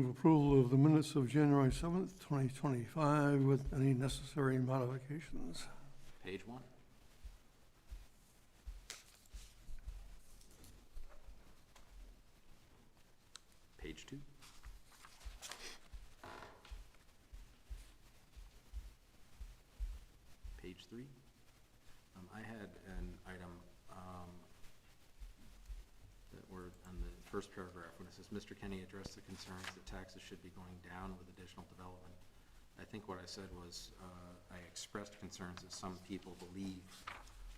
move approval of the minutes of January 7th, 2025 with any necessary modifications. Page 1. Page 2. Page 3. I had an item that were on the first paragraph when it says, Mr. Kenny addressed the concerns that taxes should be going down with additional development. I think what I said was I expressed concerns that some people believe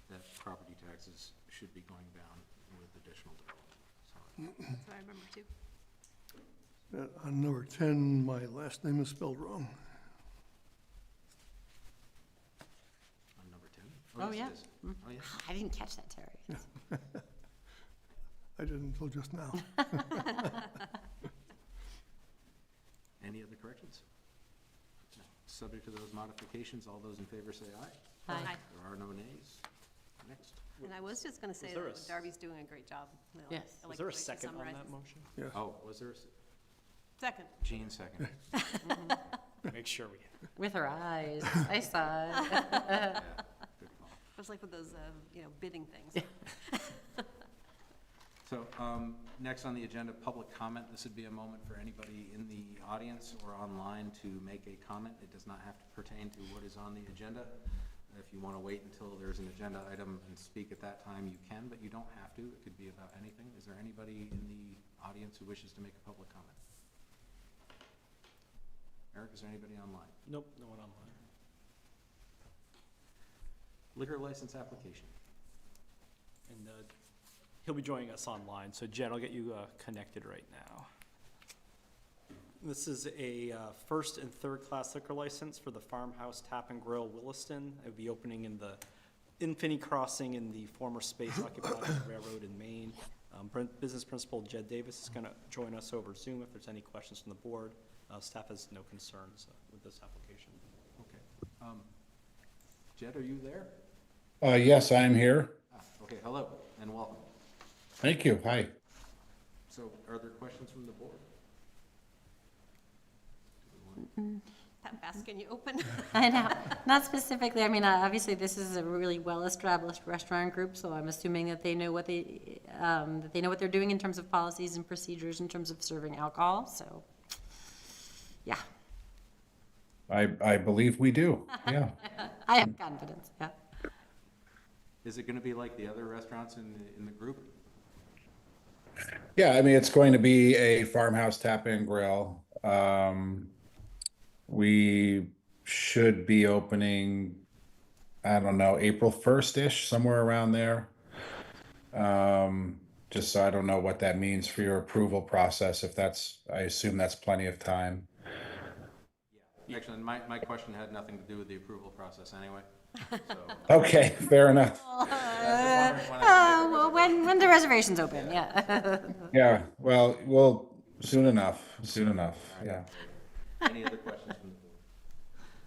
that property taxes should be going down with additional development. So, That's what I remember too. On number 10, my last name is spelled wrong. on number 10. Oh, yes, yeah. it is. Oh, yes. I didn't catch that, Terry. I didn't until just now. Any other corrections? No. Subject to those modifications, all those in favor say aye. Aye. There are no nays. Next. And I was just going to say there that a Darby's doing a great job. Yes. I like Is there the a way she second on summarizes. that motion? Yes. Oh, was there a Second. Jean second? Make sure we. With her eyes. I saw it. Yeah, good call. It was like with those, bidding things. So, next on the agenda, public comment. This would be a moment for anybody in the audience or online to make a comment. It does not have to pertain to what is on the agenda. If you want to wait until there's an agenda item and speak at that time, you can, but you don't have to. It could be about anything. Is there anybody in the audience who wishes to make a public comment? Eric, is there anybody online? Nope, no one online. Liquor license application. And he'll be joining us online. So Jen, I'll get you connected right now. This is a first and third class liquor license for the Farmhouse Tap and Grill Williston. It will be opening in the Infinity Crossing in the former space occupied by the railroad in Maine. Business principal Jed Davis is going to join us over Zoom if there's any questions from the board. Staff has no concerns with this application. Okay. Jed, are you there? Yes, I am here. Okay, hello and welcome. Thank you. Hi. So are there questions from the board? How fast can you open? I know, not specifically. I mean, obviously, this is a really well-established restaurant group, so I'm assuming that they know what they're doing in terms of policies and procedures in terms of serving alcohol. So, yeah, I believe we do. Yeah. I have confidence. Yeah. Is it going to be like the other restaurants in the group? Yeah, I mean, it's going to be a farmhouse tap and grill. We should be opening, I don't know, April 1st-ish, somewhere around there. Just so I don't know what that means for your approval process, if that's, I assume that's plenty of time. Yeah. Actually, my question had nothing to do with the approval process anyway. So, Okay, fair enough. Well, when the reservations open, yeah. Yeah, well, soon enough, yeah. Any other questions from the board?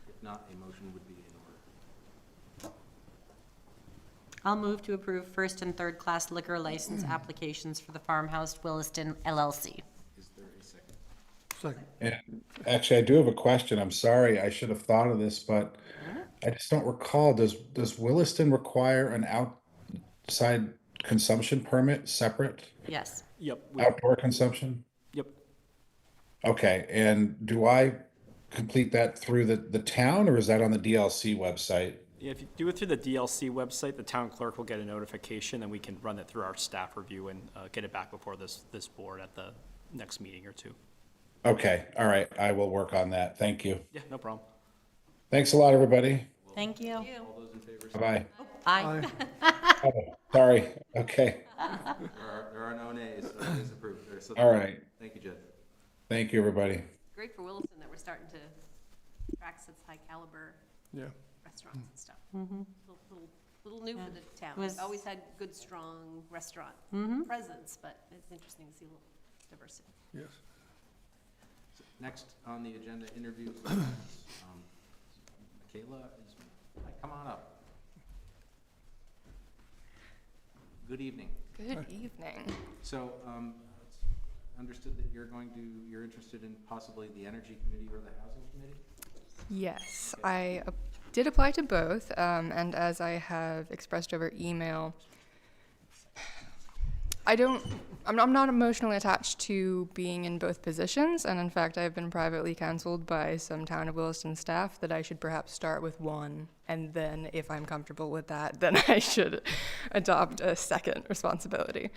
If not, a motion would be in order. I'll move to approve first and third class liquor license applications for the Farmhouse Williston LLC. Is there a second? Second. And actually, I do have a question. I'm sorry, I should have thought of this, but I just don't recall. Does Williston require an outside consumption permit separate? Yes. Yep. Outdoor consumption? Yep. Okay, and do I complete that through the town, or is that on the DLC website? Yeah, if you do it through the DLC website, the town clerk will get a notification, and we can run it through our staff review and get it back before this board at the next meeting or two. Okay, all right, I will work on that. Thank you. Yeah, no problem. Thanks a lot, everybody. Thank you. All those in favor say Bye-bye. Aye. Oh, sorry, okay, There are no nays, so it is approved. So all right. Thank you, Jed. Thank you, everybody. Great for Williston that we're starting to attract such high caliber Yeah. restaurants and stuff. Little new for the town. Was- We've always had good, strong restaurant presence, but it's interesting to see a little diversity. Yes. So next on the agenda, interviews. Michaela, come on up. Good evening. Good evening. So understood that you're interested in possibly the Energy Committee or the Housing Committee? Yes, I did apply to both, and as I have expressed over email, I'm not emotionally attached to being in both positions, and in fact, I've been privately counseled by some Town of Williston staff that I should perhaps start with one, and then if I'm comfortable with that, then I should adopt a second responsibility.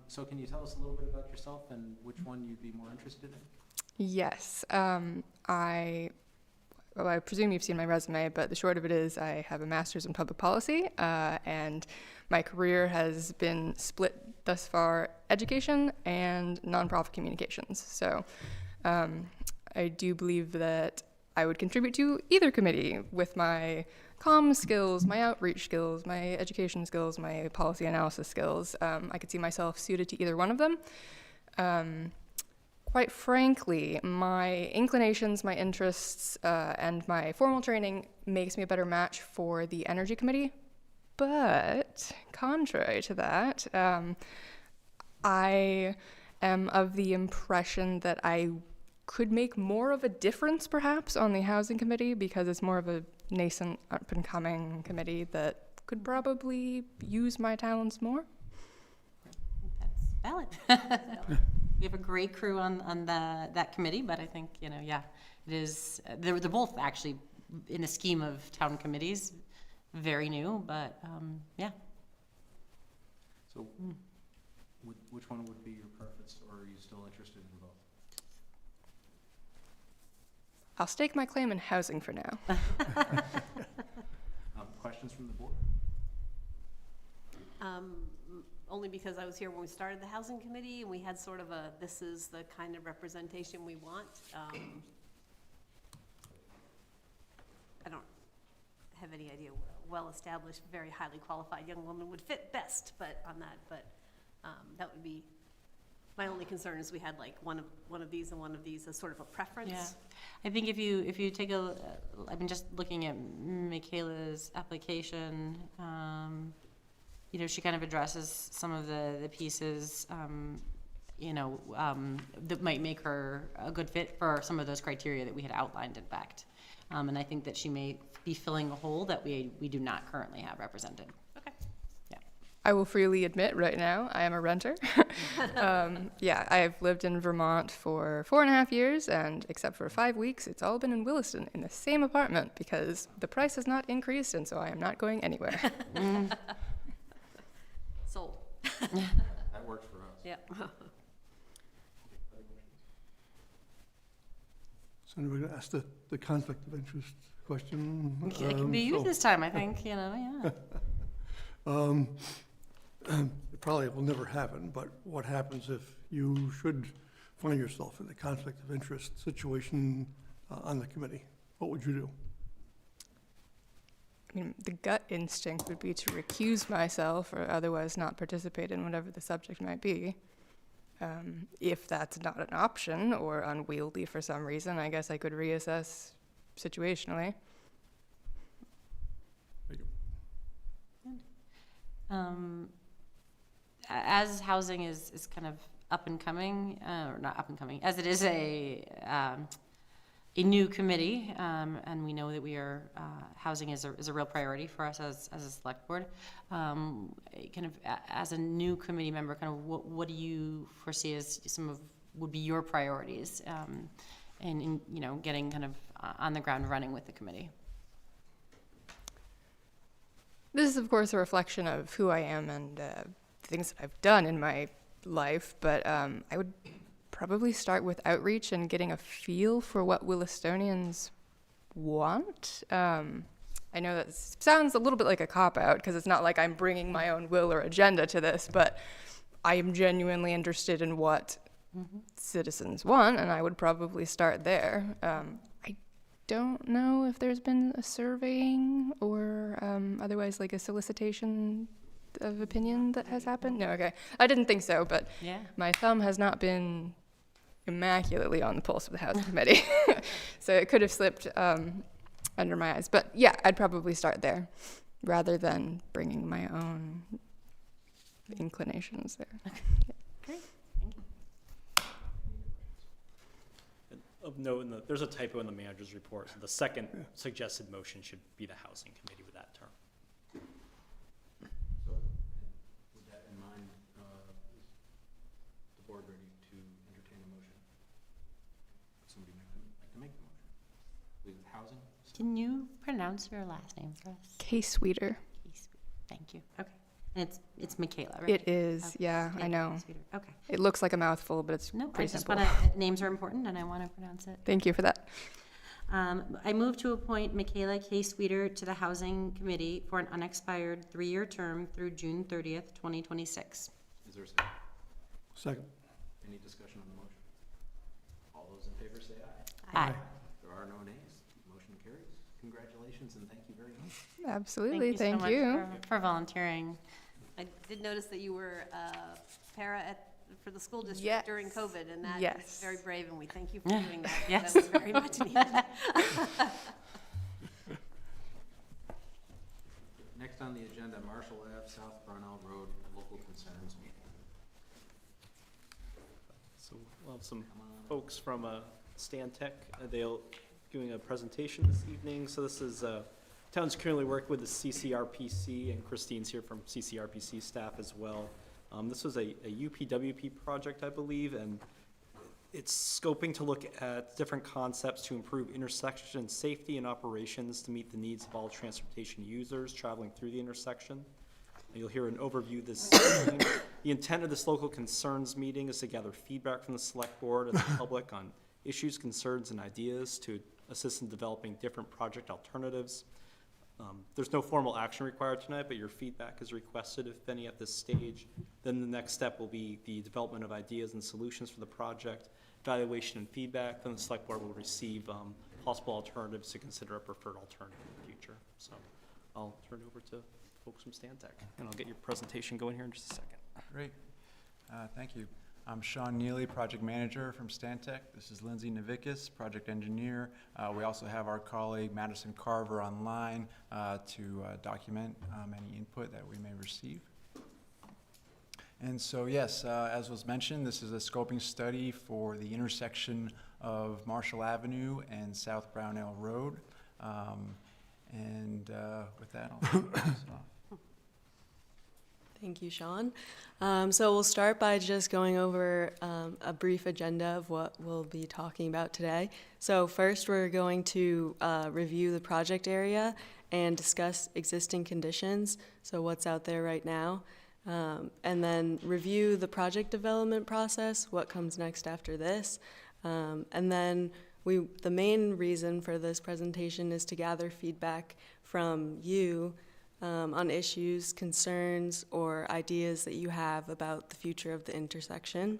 So can you tell us a little bit about yourself and which one you'd be more interested in? Yes, I presume you've seen my resume, but the short of it is I have a master's in public policy, and my career has been split thus far, education and nonprofit communications. So I do believe that I would contribute to either committee with my comm skills, my outreach skills, my education skills, my policy analysis skills. I could see myself suited to either one of them. Quite frankly, my inclinations, my interests, and my formal training makes me a better match for the Energy Committee. But contrary to that, I am of the impression that I could make more of a difference perhaps on the Housing Committee because it's more of a nascent, up-and-coming committee that could probably use my talents more. That's valid. We have a great crew on that committee, but I think, yeah, it is, they're both actually, in the scheme of town committees, very new, but yeah. So which one would be your preference, or are you still interested in both? I'll stake my claim in housing for now. Questions from the board? Only because I was here when we started the Housing Committee, and we had sort of this is the kind of representation we want. I don't have any idea where a well-established, very highly qualified young woman would fit best, but that would be, my only concern is we had like one of these and one of these as sort of a preference. Yeah, I think if you take I've been just looking at Michaela's application, she kind of addresses some of the pieces, that might make her a good fit for some of those criteria that we had outlined, in fact. And I think that she may be filling a hole that we do not currently have represented. Okay. Yeah. I will freely admit right now, I am a renter. Yeah, I've lived in Vermont for 4.5 years, and except for 5 weeks, it's all been in Williston in the same apartment because the price has not increased, and so I am not going anywhere. Sold. That works for us. Yeah. So anybody gonna ask the conflict of interest question? It can be you this time, I think, yeah. It probably will never happen, but what happens if you should find yourself in a conflict of interest situation on the committee? What would you do? I mean, the gut instinct would be to recuse myself or otherwise not participate in whatever the subject might be. If that's not an option or unwieldy for some reason, I guess I could reassess situationally. Thank you. As housing is kind of up and coming, or not up and coming, as it is a new committee, and we know that housing is a real priority for us as a select board. Kind of as a new committee member, kind of what do you foresee as would be your priorities, in getting kind of on the ground running with the committee? This is, of course, a reflection of who I am and things that I've done in my life, but I would probably start with outreach and getting a feel for what Willistonians want. I know that sounds a little bit like a cop-out because it's not like I'm bringing my own will or agenda to this, but I am genuinely interested in what citizens want, and I would probably start there. I don't know if there's been a surveying or otherwise like a solicitation of opinion that has happened. No, okay. I didn't think so, but Yeah. my thumb has not been immaculately on the pulse of the Housing Committee. So it could have slipped under my eyes. But yeah, I'd probably start there rather than bringing my own inclinations there. Great, thank of note, there's a typo in the manager's report. So the second suggested motion should be the housing committee with that term. So, with that in mind, is the board ready to entertain a motion? Would somebody like to make the motion? Leave with housing? Can you pronounce your last name for us? Case Weeder. Thank you. Okay. And it's Michaela, right? It is, Okay. yeah, I know. Okay. It looks like a mouthful, but it's No, I pretty just simple. want to, names are important and I want to pronounce it. Thank you for that. I move to appoint Michaela K. Sweeter to the Housing Committee for an unexpired 3-year term through June 30th, 2026. Is there a second? Second. Any discussion on the motion? All those in favor say aye. Aye. There are no nays. Motion carries. Congratulations and thank you very much. Absolutely, so thank much you. for volunteering. I did notice that you were para for the school district Yes. during COVID, and that is Yes. very brave, and we thank you for doing that. Yes. That was very much needed. Next on the agenda, Marshall Ave, South Brownell Road, local concerns meeting. So we'll have some Come on. folks from Stantec. They'll doing a presentation this evening. So this is town's currently working with the CCRPC, and Christine's here from CCRPC staff as well. This was a UPWP project, I believe, and it's scoping to look at different concepts to improve intersection safety and operations to meet the needs of all transportation users traveling through the intersection. You'll hear an overview this evening. The intent of this local concerns meeting is to gather feedback from the select board and the public on issues, concerns, and ideas to assist in developing different project alternatives. There's no formal action required tonight, but your feedback is requested, if any, at this stage. Then the next step will be the development of ideas and solutions for the project, evaluation and feedback. Then the select board will receive possible alternatives to consider a preferred alternative in the future. So I'll turn it over to folks from Stantec, and I'll get your presentation going here in just a second. Great. Thank you. I'm Sean Neely, Project Manager from Stantec. This is Lindsay Navikis, Project Engineer. We also have our colleague Madison Carver online to document any input that we may receive. And so, yes, as was mentioned, this is a scoping study for the intersection of Marshall Avenue and South Brownell Road. With that, I'll pass it off. Thank you, Sean. So we'll start by just going over a brief agenda of what we'll be talking about today. So first, we're going to review the project area and discuss existing conditions, so what's out there right now, and then review the project development process, what comes next after this, and then the main reason for this presentation is to gather feedback from you on issues, concerns, or ideas that you have about the future of the intersection.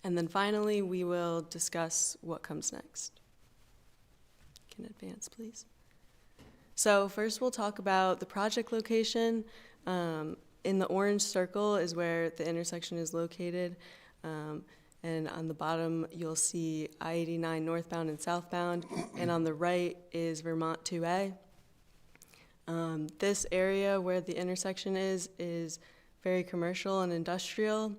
And then finally, we will discuss what comes next. Can advance, please. So first we'll talk about the project location. In the orange circle is where the intersection is located. And on the bottom, you'll see I-89 northbound and southbound. And on the right is Vermont 2A. This area where the intersection is very commercial and industrial.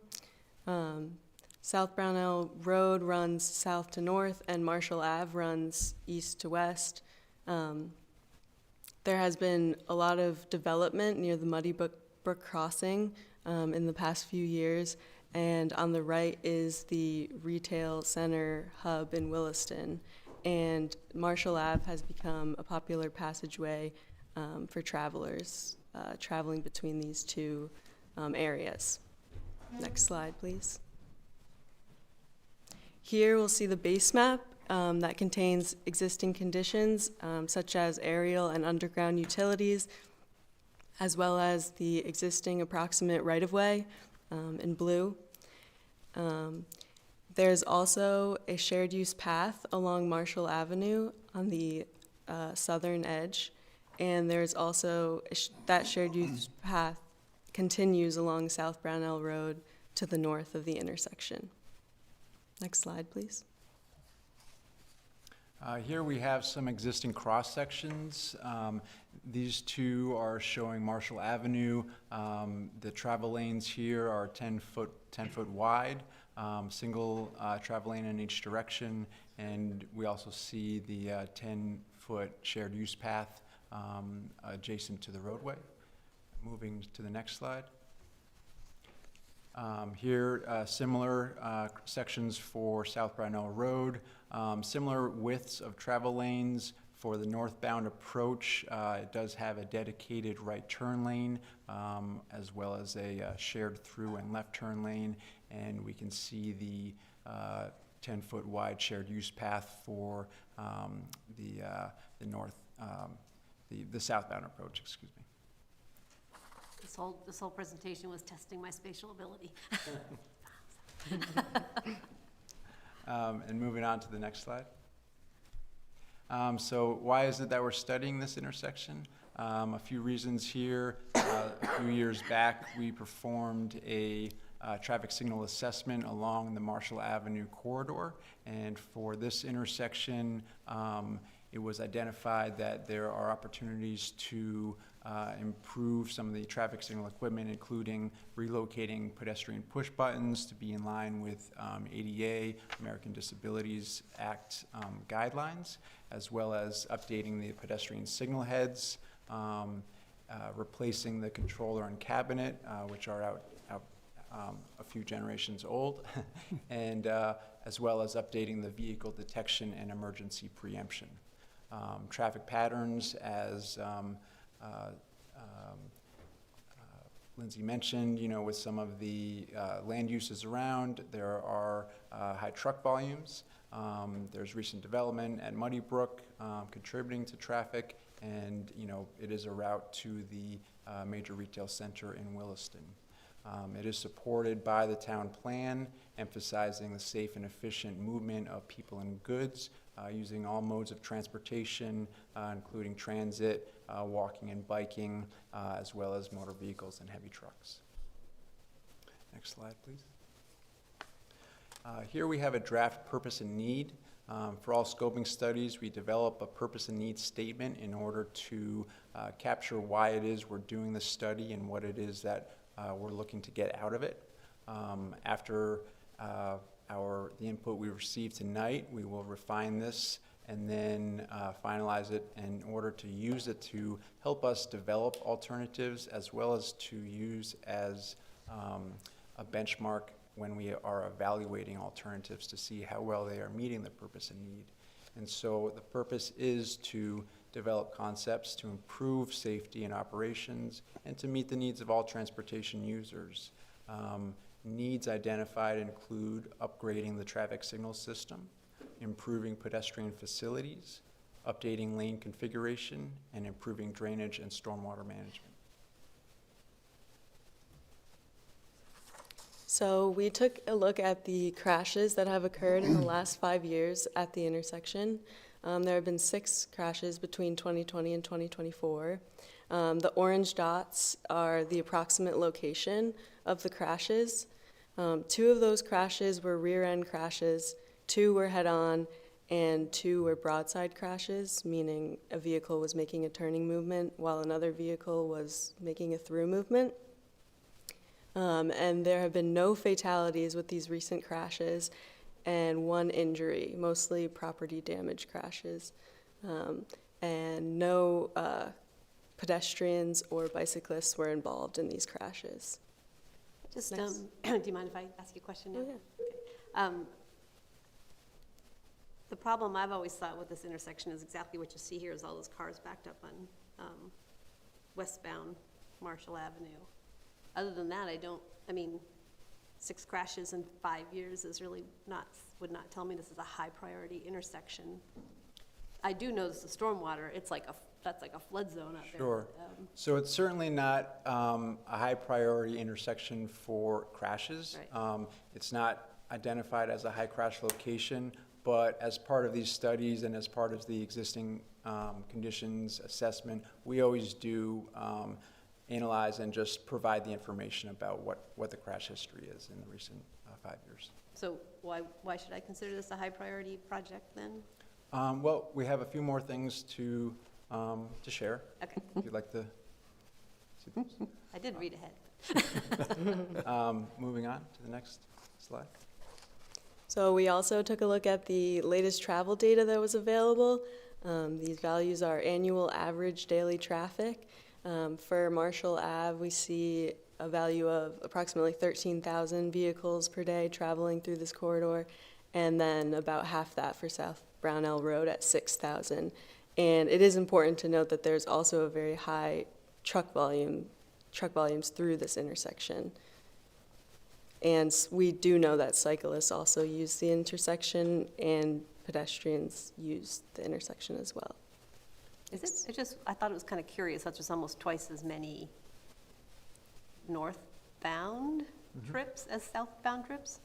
South Brownell Road runs south to north, and Marshall Ave runs east to west. There has been a lot of development near the Muddy Brook Crossing in the past few years, and on the right is the retail center hub in Williston. And Marshall Ave has become a popular passageway for travelers traveling between these two areas. Next slide, please. Here we'll see the base map that contains existing conditions such as aerial and underground utilities, as well as the existing approximate right-of-way in blue. There's also a shared use path along Marshall Avenue on the southern edge. And there's also that shared use path continues along South Brownell Road to the north of the intersection. Next slide, please. Here we have some existing cross sections. These two are showing Marshall Avenue. The travel lanes here are 10 foot wide. single travel lane in each direction, and we also see the 10-foot shared use path adjacent to the roadway. Moving to the next slide. Here, similar sections for South Brownell Road, similar widths of travel lanes. For the northbound approach, it does have a dedicated right turn lane, as well as a shared through and left turn lane, and we can see the 10-foot wide shared use path for the southbound approach, excuse me. This whole presentation was testing my spatial ability. And moving on to the next slide. So why is it that we're studying this intersection? A few reasons here. A few years back, we performed a traffic signal assessment along the Marshall Avenue corridor, and for this intersection, it was identified that there are opportunities to improve some of the traffic signal equipment, including relocating pedestrian push buttons to be in line with ADA, American Disabilities Act guidelines, as well as updating the pedestrian signal heads, replacing the controller and cabinet, which are out a few generations old, and as well as updating the vehicle detection and emergency preemption. Traffic patterns, as Lindsay mentioned, with some of the land uses around, there are high truck volumes. There's recent development at Muddy Brook contributing to traffic, and it is a route to the major retail center in Williston. It is supported by the town plan, emphasizing the safe and efficient movement of people and goods, using all modes of transportation, including transit, walking and biking, as well as motor vehicles and heavy trucks. Next slide, please. Here we have a draft purpose and need. For all scoping studies, we develop a purpose and need statement in order to capture why it is we're doing this study and what it is that we're looking to get out of it. After the input we received tonight, we will refine this and then finalize it in order to use it to help us develop alternatives, as well as to use as a benchmark when we are evaluating alternatives to see how well they are meeting the purpose and need. And so the purpose is to develop concepts to improve safety and operations and to meet the needs of all transportation users. Needs identified include upgrading the traffic signal system, improving pedestrian facilities, updating lane configuration, and improving drainage and stormwater management. So we took a look at the crashes that have occurred in the last 5 years at the intersection. There have been 6 crashes between 2020 and 2024. The orange dots are the approximate location of the crashes. 2 of those crashes were rear-end crashes, 2 were head-on, and 2 were broadside crashes, meaning a vehicle was making a turning movement while another vehicle was making a through movement. And there have been no fatalities with these recent crashes, and 1 injury, mostly property damage crashes, and no pedestrians or bicyclists were involved in these crashes. Just, do you mind if I ask you a question now? Oh, yeah. Okay. The problem I've always thought with this intersection is exactly what you see here, is all those cars backed up on westbound Marshall Avenue. Other than that, 6 crashes in 5 years is really would not tell me this is a high priority intersection. I do know this is stormwater. That's like a flood zone out there. Sure. So it's certainly not a high priority intersection for crashes. Right. It's not identified as a high crash location, but as part of these studies and as part of the existing conditions assessment, we always do analyze and just provide the information about what the crash history is in the recent 5 years. So why should I consider this a high priority project then? Well, we have a few more things to share. Okay. If you'd like to see those. I did read ahead. Moving on to the next slide. So we also took a look at the latest travel data that was available. These values are annual average daily traffic. For Marshall Ave, we see a value of approximately 13,000 vehicles per day traveling through this corridor, and then about half that for South Brownell Road at 6,000. And it is important to note that there's also a very high truck volumes through this intersection. And we do know that cyclists also use the intersection and pedestrians use the intersection as well. Is it just, I thought it was kind of curious that there's almost twice as many northbound trips as southbound trips?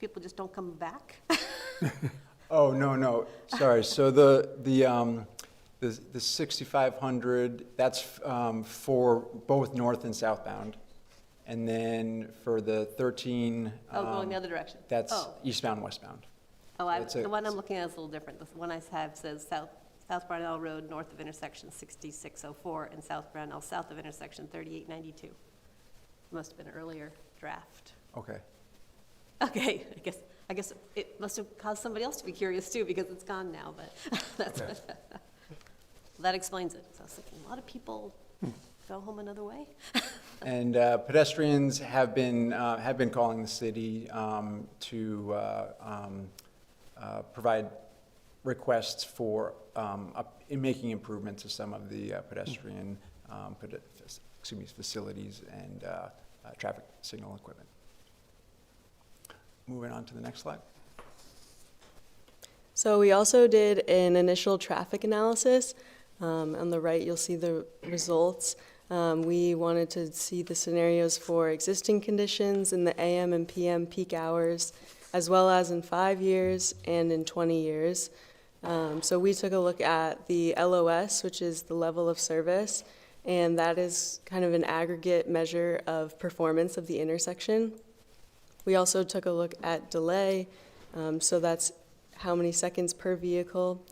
People just don't come back? Oh, no, sorry. So the 6,500, that's for both north and southbound. And then for the 13. Going the other direction? That's Oh. eastbound, westbound. Oh, It's a- the one I'm looking at is a little different. The one I have says South Brownell Road, north of intersection 6604, and South Brownell, south of intersection 3892. Must have been an earlier draft. Okay. Okay, I guess it must have caused somebody else to be curious too, because it's gone now, but that's what, that explains it. So I was thinking, a lot of people go home another way. And pedestrians have been calling the city to provide requests for in making improvements to some of the pedestrian facilities and traffic signal equipment. Moving on to the next slide. So we also did an initial traffic analysis. On the right, you'll see the results. We wanted to see the scenarios for existing conditions in the AM and PM peak hours, as well as in 5 years and in 20 years. So we took a look at the LOS, which is the level of service, and that is kind of an aggregate measure of performance of the intersection. We also took a look at delay, so that's how many seconds per vehicle.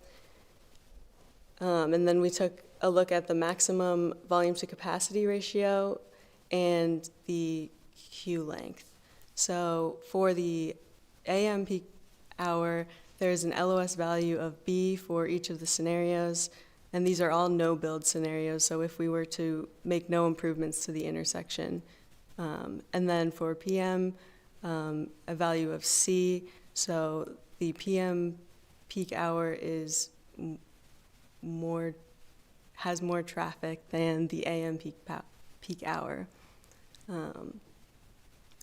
And then we took a look at the maximum volume to capacity ratio and the queue length. So for the AM peak hour, there's an LOS value of B for each of the scenarios, and these are all no-build scenarios, so if we were to make no improvements to the intersection. And then for PM, a value of C, so the PM peak hour is has more traffic than the AM peak hour.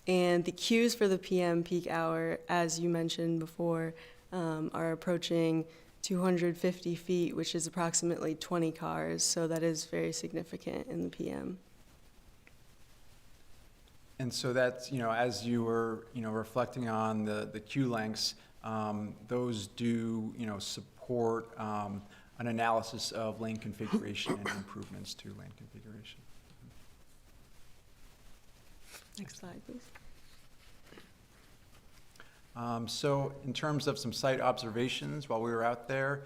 And the queues for the PM peak hour, as you mentioned before, are approaching 250 feet, which is approximately 20 cars, so that is very significant in the PM. And so that's, as you were, reflecting on the queue lengths, those do, support an analysis of lane configuration and improvements to lane configuration. Next slide, please. So in terms of some site observations while we were out there,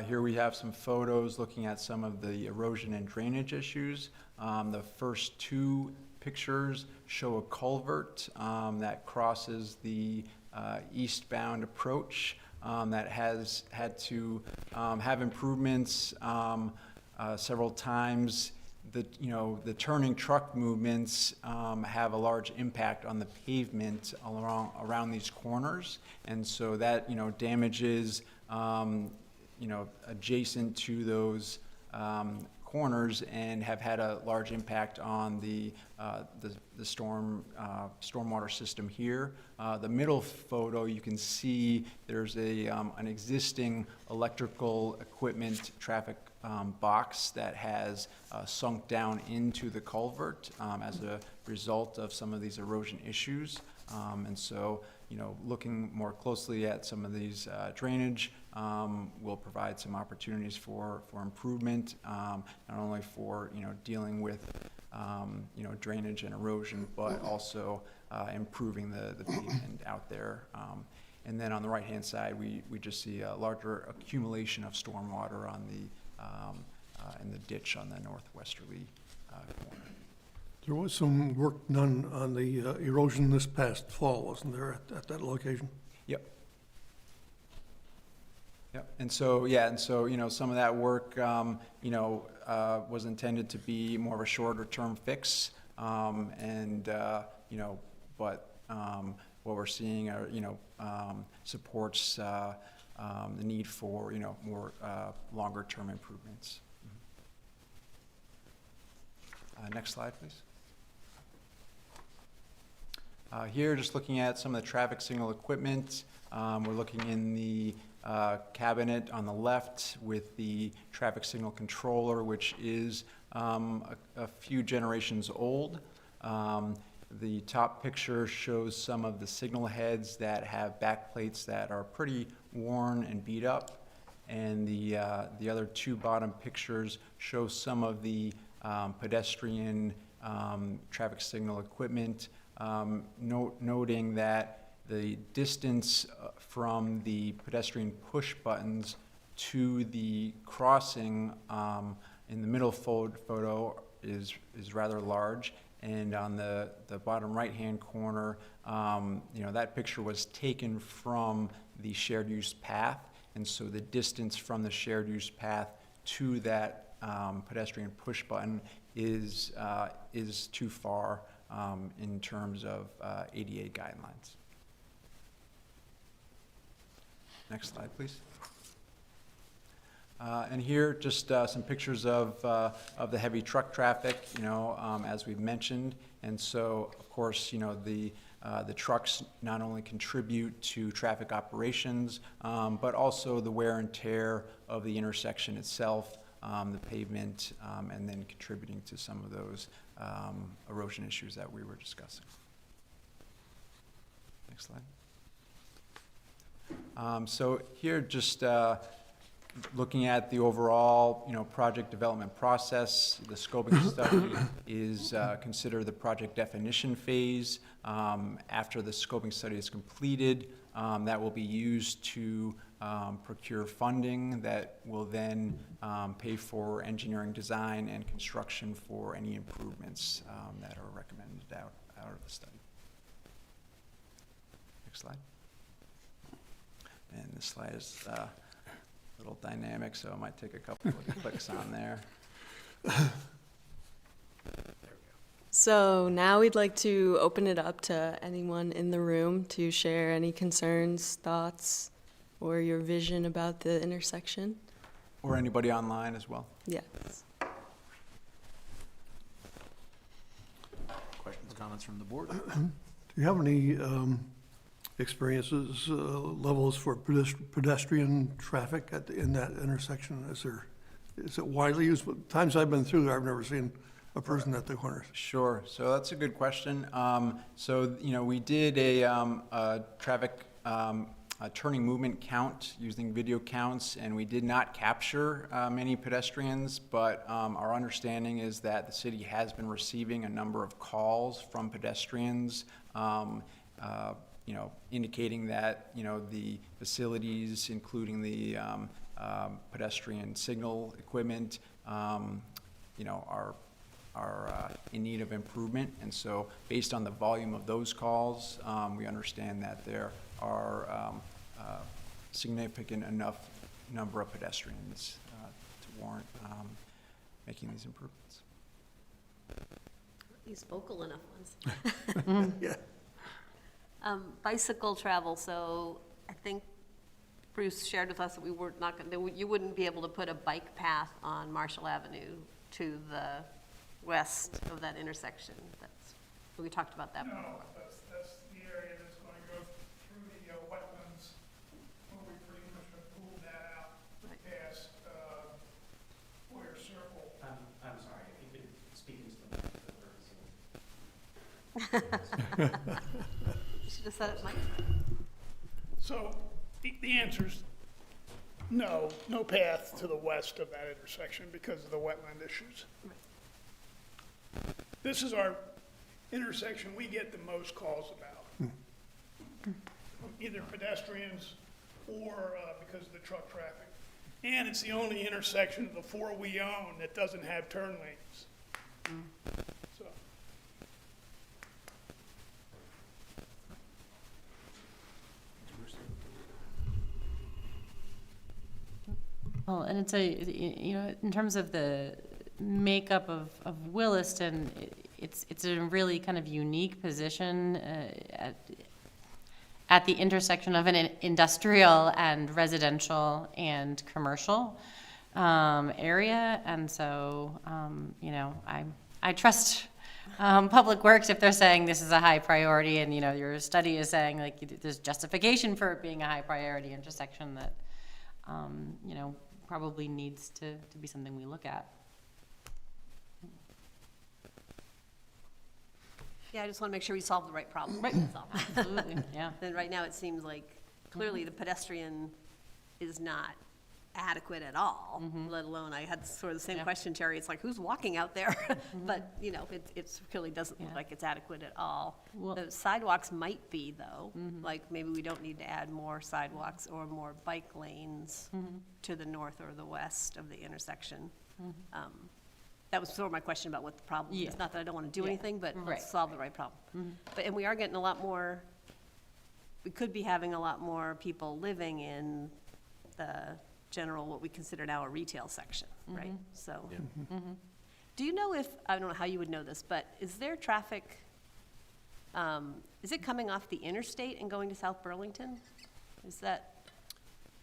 here we have some photos looking at some of the erosion and drainage issues. The first two pictures show a culvert that crosses the eastbound approach that has had to have improvements several times. The turning truck movements have a large impact on the pavement around these corners, and so that damages adjacent to those corners and have had a large impact on the stormwater system here. The middle photo, you can see there's an existing electrical equipment traffic box that has sunk down into the culvert as a result of some of these erosion issues. And so, looking more closely at some of these drainage will provide some opportunities for improvement, not only for, dealing with, drainage and erosion, but also improving the pavement out there. And then on the right-hand side, we just see a larger accumulation of stormwater on in the ditch on the northwesterly corner. There was some work done on the erosion this past fall, wasn't there, at that location? Yep, Yep, and so, yeah, and so, you know, some of that work, you know, was intended to be more of a shorter-term fix, and, you know, but what we're seeing are, you know, supports the need for, you know, more longer-term improvements. Next slide, please. Here, just looking at some of the traffic signal equipment, we're looking in the cabinet on the left with the traffic signal controller, which is a few generations old. The top picture shows some of the signal heads that have backplates that are pretty worn and beat up, and the other two bottom pictures show some of the pedestrian traffic signal equipment, noting that the distance from the pedestrian push buttons to the crossing in the middle photo is rather large. And on the bottom right-hand corner, you know, that picture was taken from the shared use path. And so the distance from the shared use path to that pedestrian push button is too far in terms of ADA guidelines. Next slide, please. And here, just some pictures of the heavy truck traffic, you know, as we've mentioned. And so, of course, you know, the trucks not only contribute to traffic operations, but also the wear and tear of the intersection itself, the pavement, and then contributing to some of those erosion issues that we were discussing. Next slide. So here, just looking at the overall, you know, project development process, the scoping study is considered the project definition phase. After the scoping study is completed, that will be used to procure funding that will then pay for engineering design and construction for any improvements that are recommended out of the study. Next slide. And this slide is a little dynamic, so it might take a couple of clicks on there. So now we'd like to open it up to anyone in the room to share any concerns, thoughts, or your vision about the intersection. Or anybody online as well. Yes. Questions, comments from the board? Do you have any experiences, levels for pedestrian traffic in that intersection? Is it widely used? Times I've been through there, I've never seen a person at the corners. Sure. So that's a good question. So, you know, we did a traffic turning movement count using video counts, and we did not capture many pedestrians, but our understanding is that the city has been receiving a number of calls from pedestrians, you know, indicating that, you know, the facilities, including the pedestrian signal equipment, you know, are in need of improvement. And so based on the volume of those calls, we understand that there are significant enough number of pedestrians to warrant making these improvements. These vocal enough ones. Yeah. Bicycle travel, so I think Bruce shared with us that we were not going to, you wouldn't be able to put a bike path on Marshall Avenue to the west of that intersection. We talked about that before. No, that's the area that's going to go through the wetlands, where we pretty much have pulled that out past Boyer Circle. I'm sorry, if you could speak into the microphone. You should have said it, Mike. So the answer's no path to the west of that intersection because of the wetland issues. This is our intersection we get the most calls about. Either pedestrians or because of the truck traffic. And it's the only intersection of the four we own that doesn't have turn lanes. So. Well, and it's in terms of the makeup of Williston, it's a really kind of unique position at the intersection of an industrial and residential and commercial area. And so, I trust Public Works if they're saying this is a high priority, and, your study is saying, like, there's justification for it being a high priority intersection that, probably needs to be something we look at. Yeah, I just want to make sure we solve the right problem. Right, That's all. absolutely, yeah. And right now, it seems like clearly the pedestrian is not adequate at all, let alone, I had sort of the same Yeah. question, Terry, it's like, who's walking out there? But, it clearly doesn't look Yeah. like it's adequate at all. Well- The sidewalks might be, though, like, maybe we don't need to add more sidewalks or more bike lanes to the north or the west of the intersection. That was sort of my question about what the problem is. Yeah. Not that I don't want to do Yeah. anything, but Right. let's solve the right problem. And we are getting a lot more, we could be having a lot more people living in the general, what we consider now a retail section, right? So, do you know if, I don't know how you would know this, but is there traffic, is it coming off the interstate and going to South Burlington? Is that,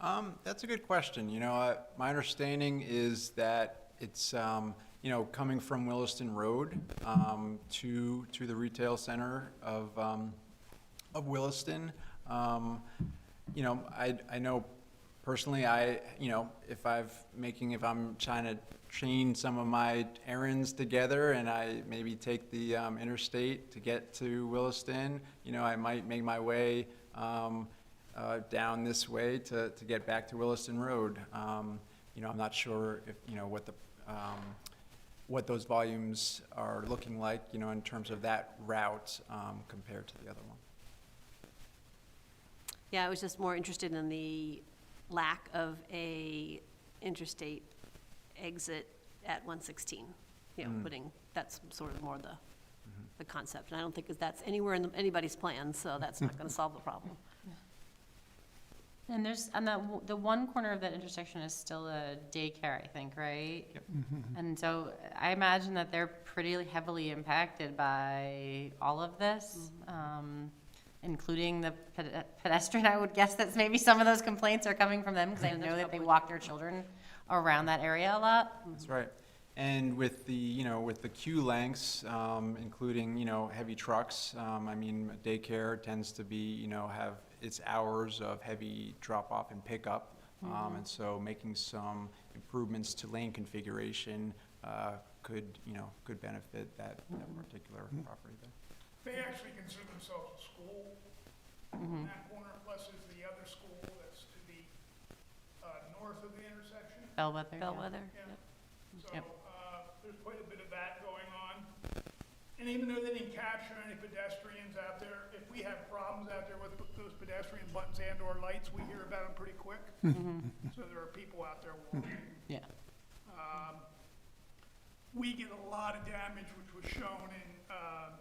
That's a good question. My understanding is that it's, coming from Williston Road to the retail center of Williston. I know personally, if I'm trying to chain some of my errands together and I maybe take the interstate to get to Williston, I might make my way down this way to get back to Williston Road. I'm not sure if, what those volumes are looking like, in terms of that route compared to the other one. yeah, I was just more interested in the lack of a interstate exit at 116. That's sort of more the concept. And I don't think that's anywhere in anybody's plans, so that's not going to solve the problem. And the one corner of that intersection is still a daycare, I think, right? Yep. And so I imagine that they're pretty heavily impacted by all of this, including the pedestrian. I would guess that maybe some of those complaints are coming from them, because I know that they walk their children around that area a lot. That's right. And with the, with the queue lengths, including, heavy trucks, daycare tends to be, have its hours of heavy drop-off and pickup. And so making some improvements to lane configuration could benefit that particular property there. They actually consider themselves a school in that corner, plus there's the other school that's to the north of the intersection. Bellwether. Bellwether. Yeah. So, Yep. there's quite a bit of that going on. And even though they didn't capture any pedestrians out there, if we have problems out there with those pedestrian buttons and or lights, we hear about them pretty quick. So there are people out there walking. Yeah. We get a lot of damage, which was shown in a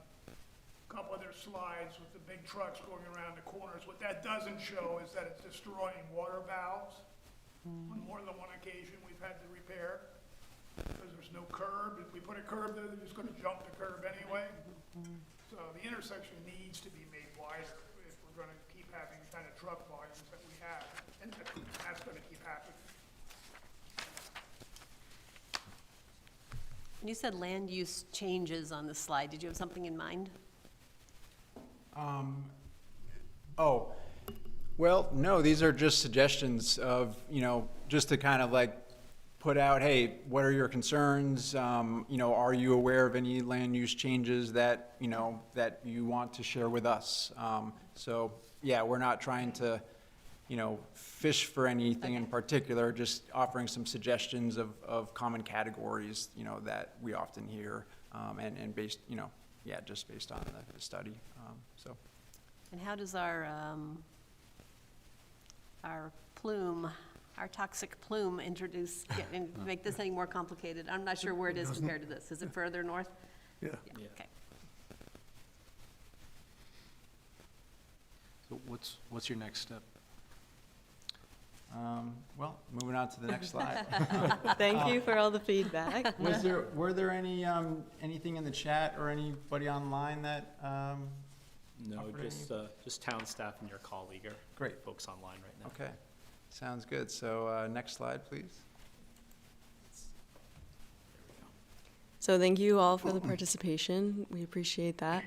couple of their slides with the big trucks going around the corners. What that doesn't show is that it's destroying water valves. On more than one occasion, we've had to repair, because there's no curb. If we put a curb there, they're just gonna jump the curb anyway. So the intersection needs to be made wider if we're gonna keep having the kind of truck volumes that we have, and that's gonna keep happening. And you said land use changes on the slide. Did you have something in mind? Well, no, these are just suggestions of, just to kind of like put out, hey, what are your concerns? Are you aware of any land use changes that, that you want to share with us? So, yeah, we're not trying to, fish for anything in particular, just offering some suggestions of common categories, that we often hear, and based, just based on the study, so. And how does our plume, our toxic plume make this any more complicated? I'm not sure where it is compared to this. Is it further north? Yeah. Yeah. Okay. So what's your next step? Well, moving on to the next slide. Thank you for all the feedback. Were there any, anything in the chat or anybody online that, No, Offered just town staff and your colleague are Great. folks online right now. okay, sounds good. So, next slide, please. So thank you all for the participation. We appreciate that.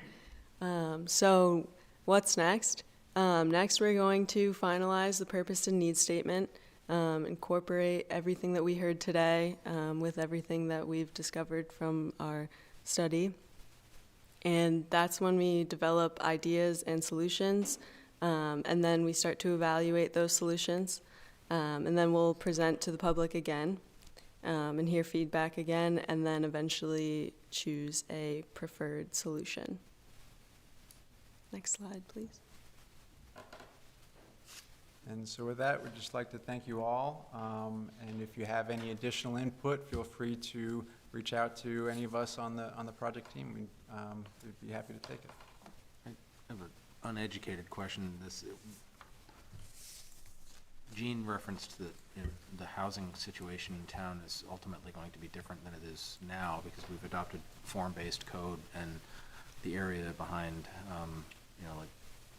So what's next? Next, we're going to finalize the purpose and needs statement, incorporate everything that we heard today with everything that we've discovered from our study. And that's when we develop ideas and solutions, and then we start to evaluate those solutions. And then we'll present to the public again and hear feedback again, and then eventually choose a preferred solution. Next slide, please. And so with that, we'd just like to thank you all. And if you have any additional input, feel free to reach out to any of us on the project team. We'd be happy to take it. I have an uneducated question. Gene referenced that, you know, the housing situation in town is ultimately going to be different than it is now because we've adopted form-based code, and the area behind, you know, like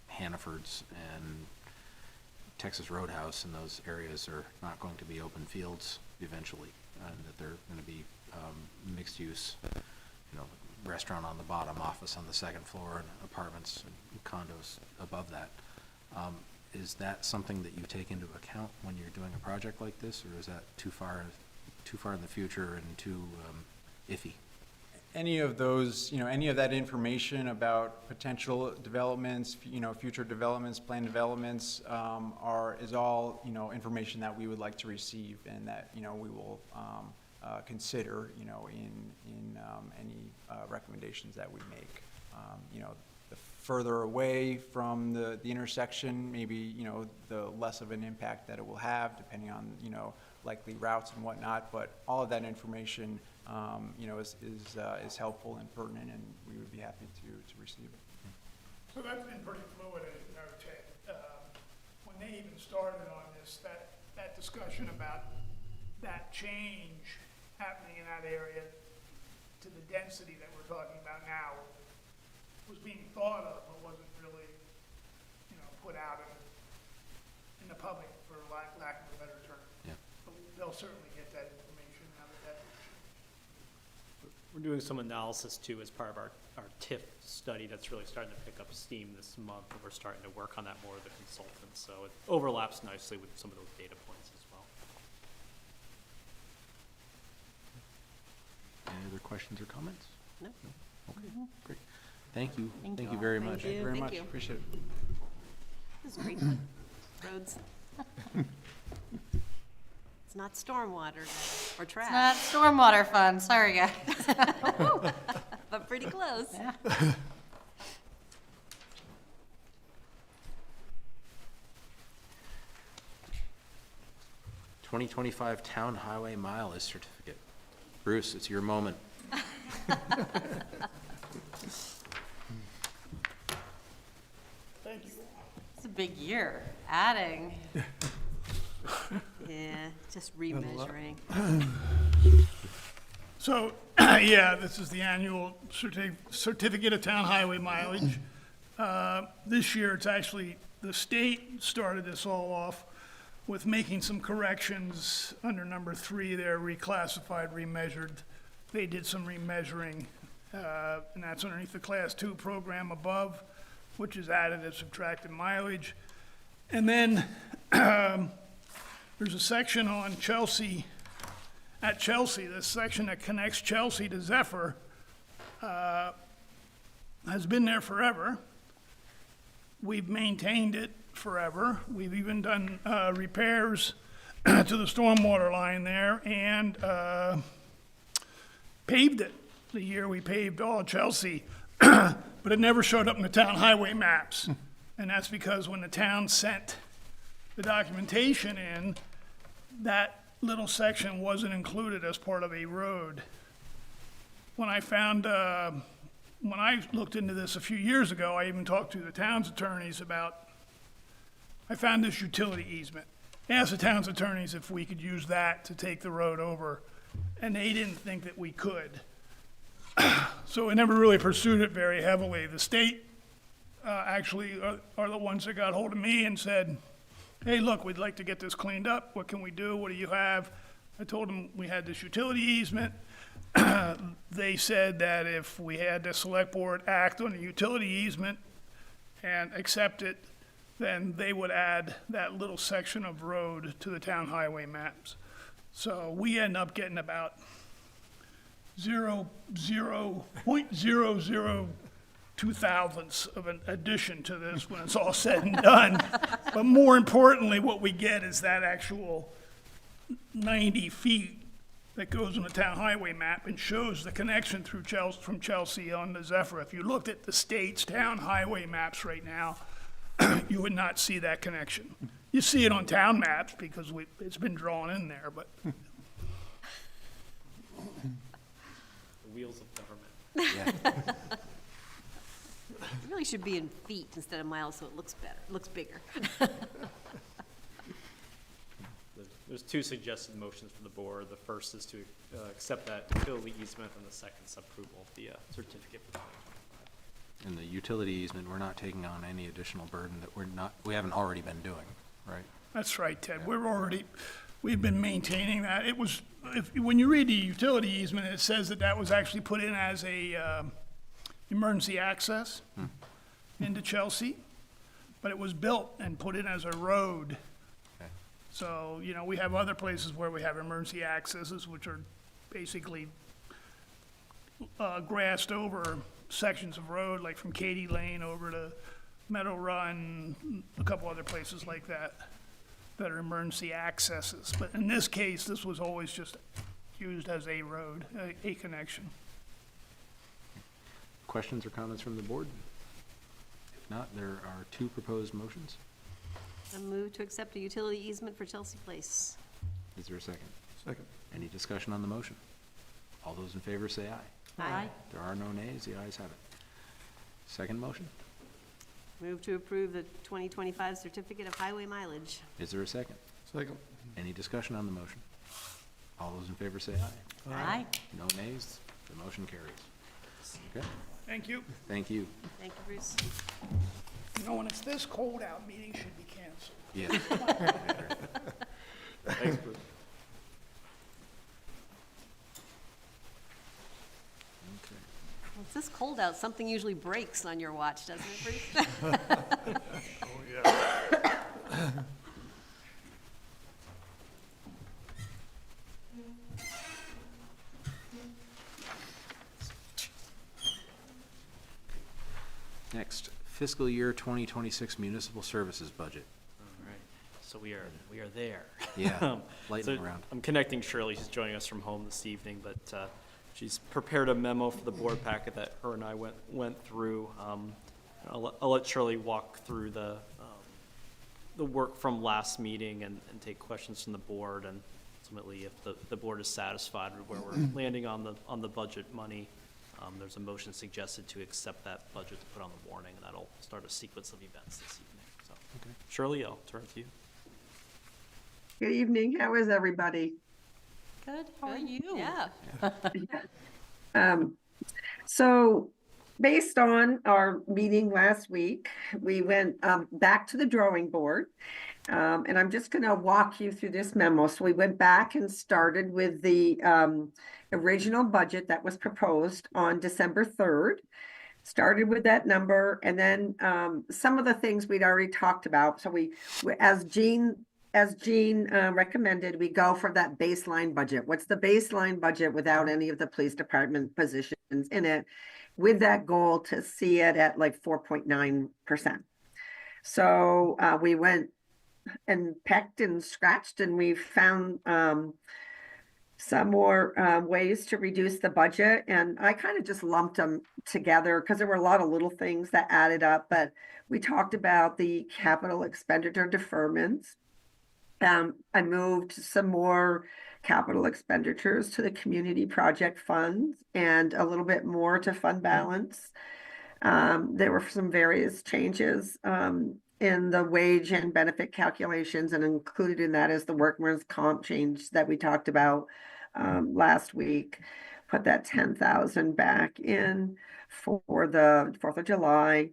Hannaford's and Texas Roadhouse and those areas are not going to be open fields eventually, and that they're going to be mixed use, you know, restaurant on the bottom, office on the second floor, and apartments and condos above that. Is that something that you take into account when you're doing a project like this, or is that too far in the future and too iffy? Any of those, you know, any of that information about potential developments, you know, future developments, planned developments, is all, you know, information that we would like to receive and that, you know, we will consider, you know, in any recommendations that we make. You know, the further away from the intersection, maybe, you know, the less of an impact that it will have, depending on, you know, likely routes and whatnot. But all of that information, you know, is helpful and pertinent, and we would be happy to receive it. So that's been pretty fluid, as you know, Ted. When they even started on this, that discussion about that change happening in that area to the density that we're talking about now was being thought of, but wasn't really, you know, put out in the public, for lack of a better term. Yeah. But they'll certainly get that information out of that. We're doing some analysis too as part of our TIF study that's really starting to pick up steam this month, and we're starting to work on that more with the consultants. So it overlaps nicely with some of those data points as well. Any other questions or comments? No. Okay, great. Thank you. Thank Thank you you very Thank much. you. Very Thank much, you. appreciate it. This is great. Roads. It's not stormwater or It's trash, not stormwater fund, sorry guys. but pretty close. Yeah. 2025 Town Highway Mileage Certificate. Bruce, it's your moment. Thank you. It's a big year, adding. Yeah, just remeasuring. So, yeah, this is the annual certificate of town highway mileage. This year, it's actually, the state started this all off with making some corrections under number 3 there, reclassified, remeasured. They did some remeasuring, and that's underneath the Class 2 program above, which is additive subtracted mileage. And then there's a section on Chelsea, at Chelsea, this section that connects Chelsea to Zephyr has been there forever. We've maintained it forever. We've even done repairs to the stormwater line there and paved it the year we paved all of Chelsea, but it never showed up in the town highway maps. And that's because when the town sent the documentation in, that little section wasn't included as part of a road. When I found, when I looked into this a few years ago, I even talked to the town's attorneys about, I found this utility easement. asked the town's attorneys if we could use that to take the road over, and they didn't think that we could. So we never really pursued it very heavily. The state actually are the ones that got hold of me and said, hey, look, we'd like to get this cleaned up. What can we do? What do you have? I told them we had this utility easement. They said that if we had the select board act on the utility easement and accept it, then they would add that little section of road to the town highway maps. So we end up getting about 0.002 thousandths of an addition to this when it's all said and done. But more importantly, what we get is that actual 90 feet that goes on the town highway map and shows the connection through Chelsea, from Chelsea on to Zephyr. If you looked at the state's town highway maps right now, you would not see that connection. You see it on town maps because it's been drawn in there, but The wheels of government. It really should be in feet instead of miles, so it looks better, looks bigger. There's two suggested motions from the board. The first is to accept that utility easement, and the second is approval of the certificate for 2025. In the utility easement, we're not taking on any additional burden that we haven't already been doing, right? that's right, Ted. We've been maintaining that. It was, when you read the utility easement, it says that that was actually put in as a emergency access into Chelsea, but it was built and put in as a road. Okay. So, you know, we have other places where we have emergency accesses, which are basically grassed over sections of road, like from Katy Lane over to Meadow Run, a couple other places like that, that are emergency accesses. But in this case, this was always just used as a road, a connection. Questions or comments from the board? If not, there are two proposed motions. I move to accept a utility easement for Chelsea Place. Is there a second? Second. Any discussion on the motion? All those in favor say aye. Aye. There are no nays, the ayes have it. Second motion? Move to approve the 2025 certificate of highway mileage. Is there a second? Second. Any discussion on the motion? All those in favor say aye. Aye. No nays, the motion carries. Okay, Thank you. thank you. Thank you, Bruce. You know, when it's this cold out, meetings should be canceled. Yes. Thanks, Bruce. Okay. Well, it's this cold out, something usually breaks on your watch, doesn't it, Bruce? Next, fiscal year 2026 municipal services budget. All right, so we are there. Yeah, lightning So round. I'm connecting Shirley, she's joining us from home this evening, but she's prepared a memo for the board packet that her and I went through. I'll let Shirley walk through the work from last meeting and take questions from the board, and ultimately, if the board is satisfied with where we're landing on the budget money, there's a motion suggested to accept that budget to put on the warning, and that'll start a sequence of events this evening. So, Okay. Shirley, I'll turn to you. Good evening. How is everybody? Good, how are you? Yeah. So based on our meeting last week, we went back to the drawing board. And I'm just going to walk you through this memo. So we went back and started with the original budget that was proposed on December 3rd. Started with that number, and then some of the things we'd already talked about. So we as Jean recommended, we go for that baseline budget. What's the baseline budget without any of the police department positions in it, with that goal to see it at like 4.9%. So we went and pecked and scratched, and we found some more ways to reduce the budget. And I kind of just lumped them together because there were a lot of little things that added up. But we talked about the capital expenditure deferments. I moved some more capital expenditures to the community project funds and a little bit more to fund balance. There were some various changes in the wage and benefit calculations, and included in that is the workman's comp change that we talked about last week. Put that 10,000 back in for the 4th of July.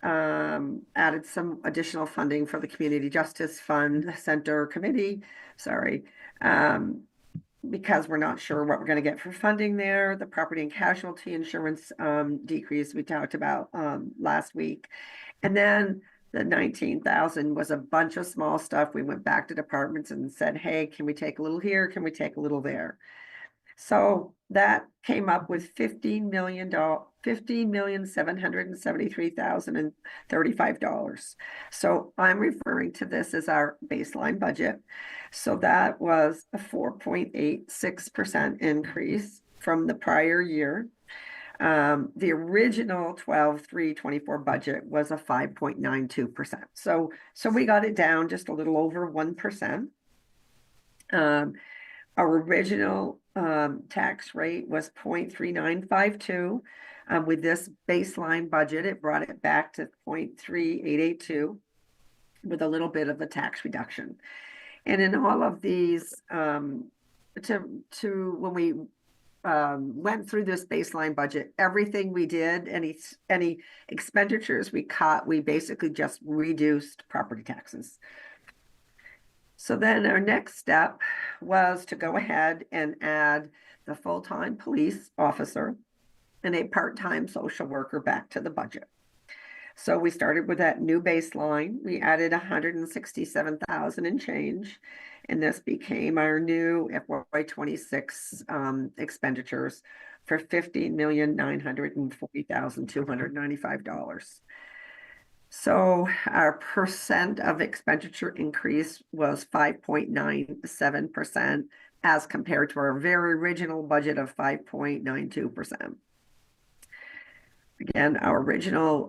Added some additional funding for the Community Justice Fund Center Committee, because we're not sure what we're going to get for funding there. The property and casualty insurance decrease we talked about last week. And then the 19,000 was a bunch of small stuff. We went back to departments and said, hey, can we take a little here? Can we take a little there? So that came up with $15,773,035. So I'm referring to this as our baseline budget. So that was a 4.86% increase from the prior year. The original 12/3/24 budget was a 5.92%. So we got it down just a little over 1%. Our original tax rate was 0.3952. With this baseline budget, it brought it back to 0.3882 with a little bit of a tax reduction. And in all of these, when we went through this baseline budget, everything we did, any expenditures we cut, we basically just reduced property taxes. So then our next step was to go ahead and add the full-time police officer and a part-time social worker back to the budget. So we started with that new baseline. We added 167,000 and change, and this became our new FY26 expenditures for $15,940,295. So our percent of expenditure increase was 5.97% as compared to our very original budget of 5.92%. Again, our original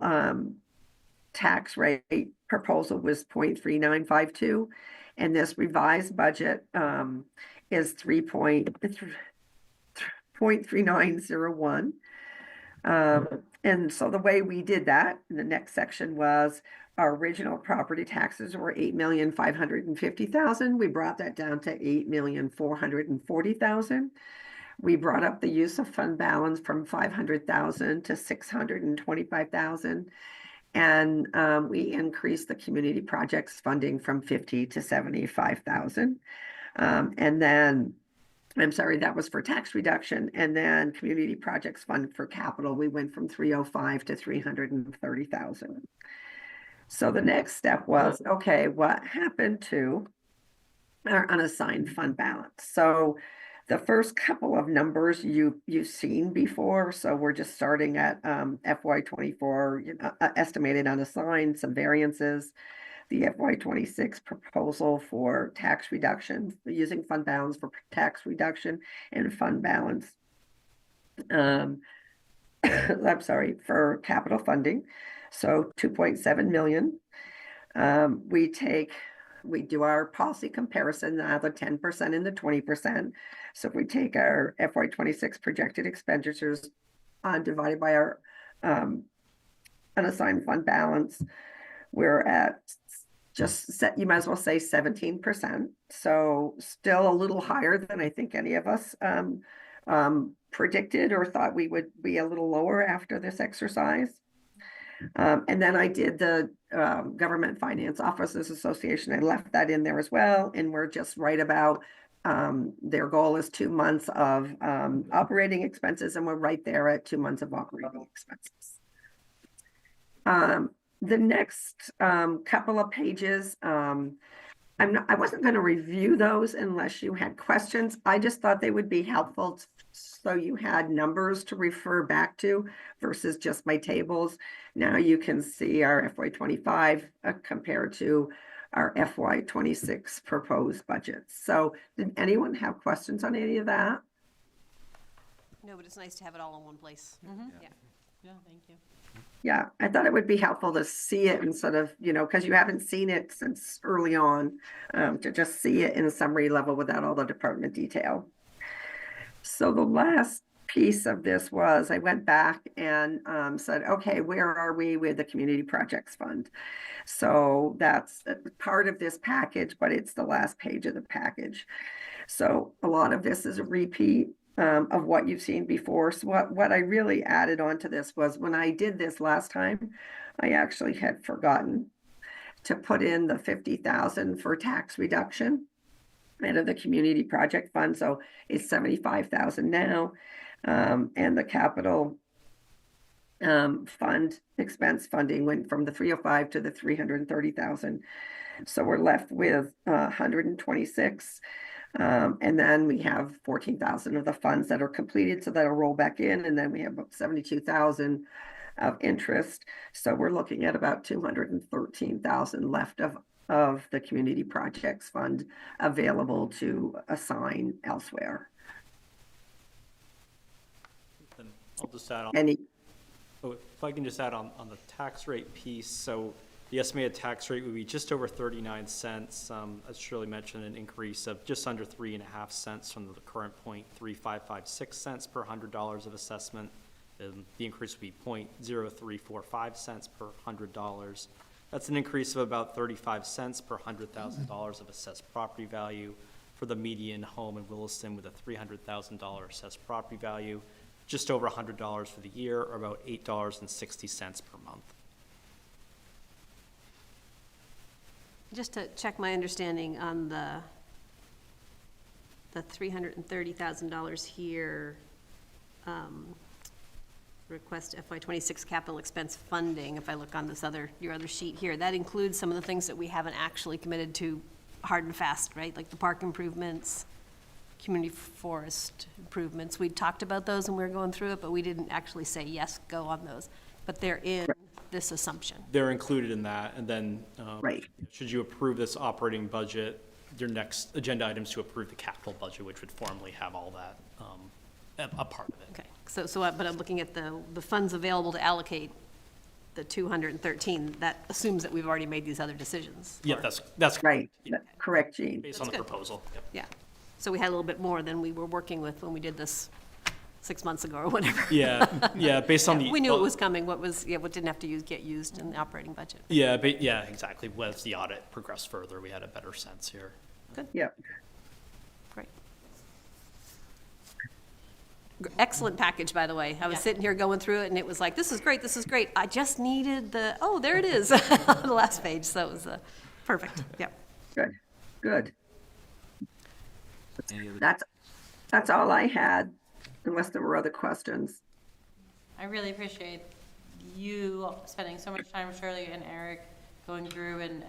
tax rate proposal was 0.3952, and this revised budget is 0.3901. And so the way we did that, in the next section was our original property taxes were $8,550,000. We brought that down to $8,440,000. We brought up the use of fund balance from $500,000 to $625,000. And we increased the community projects funding from $50,000 to $75,000. And then, I'm sorry, that was for tax reduction. And then community projects fund for capital, we went from $305,000 to $330,000. So the next step was, okay, what happened to our unassigned fund balance? So the first couple of numbers you've seen before. So we're just starting at FY24 estimated unassigned, some variances. The FY26 proposal for tax reduction, using fund balance for tax reduction and fund balance. I'm sorry, for capital funding. So 2.7 million. We do our policy comparison, the 10% and the 20%. So if we take our FY26 projected expenditures divided by our unassigned fund balance, we're at you might as well say 17%. So still a little higher than I think any of us predicted or thought we would be a little lower after this exercise. And then I did the Government Finance Officers Association. I left that in there as well. And we're just right about their goal is 2 months of operating expenses, and we're right there at 2 months of operating expenses. The next couple of pages, I wasn't going to review those unless you had questions. I just thought they would be helpful so you had numbers to refer back to versus just my tables. Now you can see our FY25 compared to our FY26 proposed budgets. So did anyone have questions on any of that? No, but it's nice to have it all in one place. Mm-hmm. Yeah. Yeah, thank you. Yeah, I thought it would be helpful to see it and sort of, because you haven't seen it since early on, to just see it in a summary level without all the department detail. So the last piece of this was I went back and said, okay, where are we with the Community Projects Fund? So that's part of this package, but it's the last page of the package. So a lot of this is a repeat of what you've seen before. So what I really added onto this was when I did this last time, I actually had forgotten to put in the 50,000 for tax reduction out of the Community Project Fund. So it's 75,000 now. And the capital fund expense funding went from the 305 to the 330,000. So we're left with 126. And then we have 14,000 of the funds that are completed, so that'll roll back in, and then we have about 72,000 of interest. So we're looking at about 213,000 left of the Community Projects Fund available to assign elsewhere. Then I'll just add on. Any If I can just add on the tax rate piece, so the estimated tax rate would be just over 39 cents. As Shirley mentioned, an increase of just under 3.5 cents from the current 0.3556 cents per $100 of assessment. The increase would be 0.0345 cents per $100. That's an increase of about 35 cents per $100,000 of assessed property value for the median home in Williston with a $300,000 assessed property value. Just over $100 for the year, or about $8.60 per month. Just to check my understanding on the $330,000 here, request FY26 capital expense funding, if I look on this your other sheet here, that includes some of the things that we haven't actually committed to hard and fast, right? Like the park improvements, community forest improvements. We talked about those when we were going through it, but we didn't actually say, yes, go on those. But they're in this assumption. They're included in that, and then right. should you approve this operating budget, your next agenda items to approve the capital budget, which would formally have all that a part of it. Okay, but I'm looking at the funds available to allocate the 213, that assumes that we've already made these other decisions. Yeah, that's Right, yeah, correct, Jean. based on the good. proposal. Yep. Yeah, so we had a little bit more than we were working with when we did this 6 months ago or whatever. Yeah, based on the. We knew it was coming, what didn't have to get used in the operating budget. Yeah, exactly. As the audit progressed further, we had a better sense here. Good, Yep. great. Excellent package, by the way. I was sitting here going through it, and it was like, this is great, this is great. I just needed there it is, on the last page, so it was perfect, yep. Good. Any other? That's all I had, unless there were other questions. I really appreciate you spending so much time, Shirley and Eric, going through and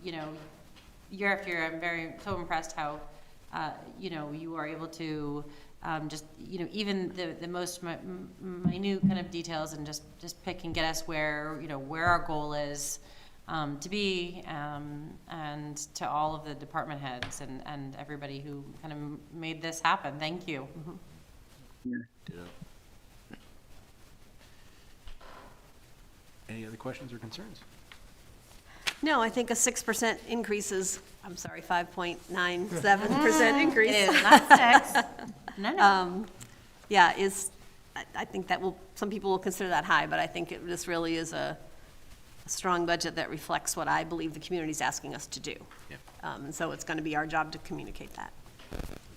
year after year, I'm so impressed how, you are able to even the most minute kind of details and just pick and get us where our goal is to be, and to all of the department heads and everybody who kind of made this happen. Thank you. Yeah. Any other questions or concerns? No, I think a 6% increase is, 5.97% increase. It is not 6. No. Yeah, I think some people will consider that high, but I think this really is a strong budget that reflects what I believe the community is asking us to do. Yep. And so it's going to be our job to communicate that.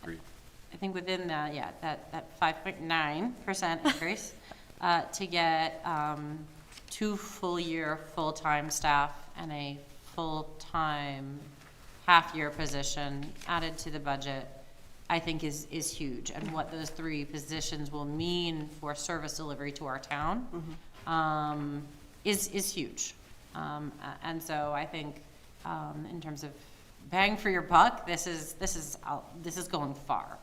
Agreed. I think within that, that 5.9% increase, to get 2 full-year, full-time staff and a full-time half-year position added to the budget, I think is huge. And what those 3 positions will mean for service delivery to our town is huge. And so I think in terms of bang for your buck, this is going far.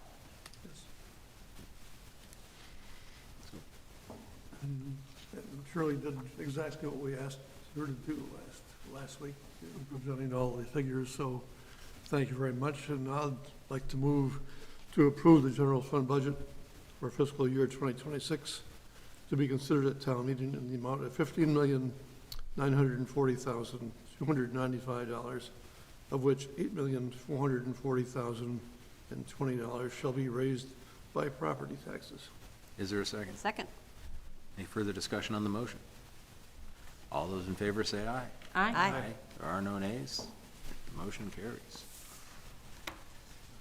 And Shirley did exactly what we asked her to do last week, presenting all the figures, so thank you very much. And I'd like to move to approve the general fund budget for fiscal year 2026 to be considered at town meeting in the amount of $15,940,295, of which $8,440,020 shall be raised by property taxes. Is there a second? Second. Any further discussion on the motion? All those in favor say aye. Aye. There are no nays. The motion carries.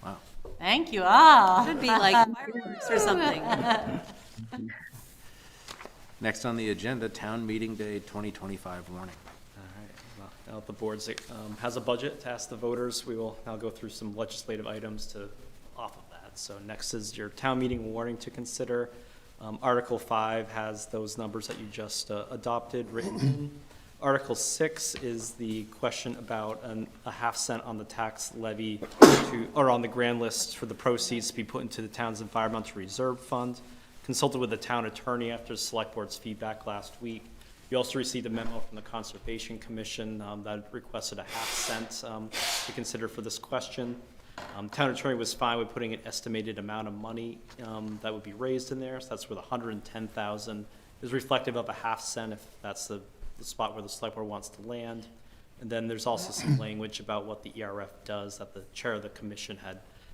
Wow. Thank you all. Should be like fireworks or something. Next on the agenda, Town Meeting Day 2025 warning. All right, well, now that the board has a budget to ask the voters, we will now go through some legislative items off of that. So next is your town meeting warning to consider. Article 5 has those numbers that you just adopted written in. Article 6 is the question about a half cent on the tax levy or on the grand list for the proceeds to be put into the town's environmental reserve fund. Consulted with the town attorney after the select board's feedback last week. You also received a memo from the Conservation Commission that requested a half cent to consider for this question. Town attorney was fine with putting an estimated amount of money that would be raised in there. So that's where the $110,000 is reflective of a half cent if that's the spot where the select board wants to land. And then there's also some language about what the ERF does that the chair of the commission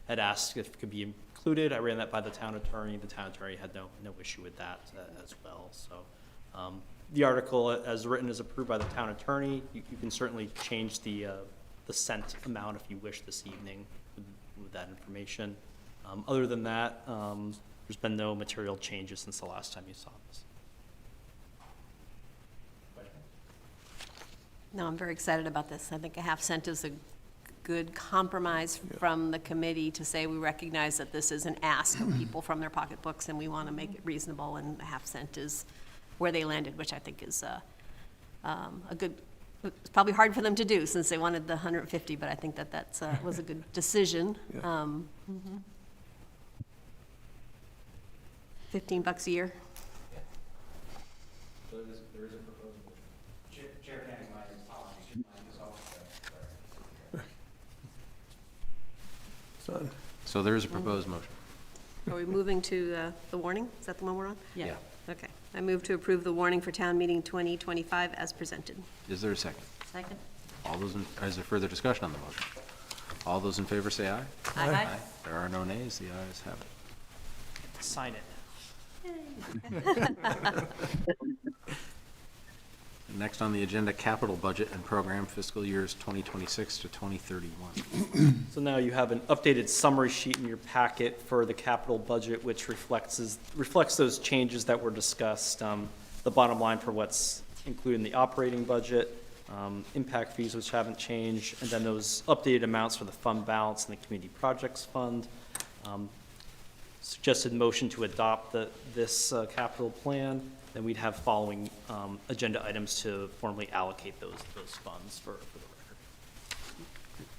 had asked if it could be included. I ran that by the town attorney. The town attorney had no issue with that as well. So the article as written is approved by the town attorney. You can certainly change the cent amount if you wish this evening with that information. Other than that, there's been no material changes since the last time you saw this. No, I'm very excited about this. I think a half cent is a good compromise from the committee to say we recognize that this is an ask of people from their pocketbooks and we want to make it reasonable, and a half cent is where they landed, which I think is a good, it's probably hard for them to do since they wanted the 150, but I think that was a good decision. $15 a year. So there is a proposal. Chair Canning, my apologies, your line is off. So there is a proposed motion. Are we moving to the warning? Is that the one we're on? Yeah. Okay. I move to approve the warning for town meeting 2025 as presented. Is there a second? Second. Is there further discussion on the motion? All those in favor say aye. Aye. There are no nays. The ayes have it. Sign it. Next on the agenda, capital budget and program fiscal years 2026 to 2031. So now you have an updated summary sheet in your packet for the capital budget, which reflects those changes that were discussed. The bottom line for what's included in the operating budget, impact fees which haven't changed, and then those updated amounts for the fund balance and the community projects fund. Suggested motion to adopt this capital plan. Then we'd have following agenda items to formally allocate those funds for the record,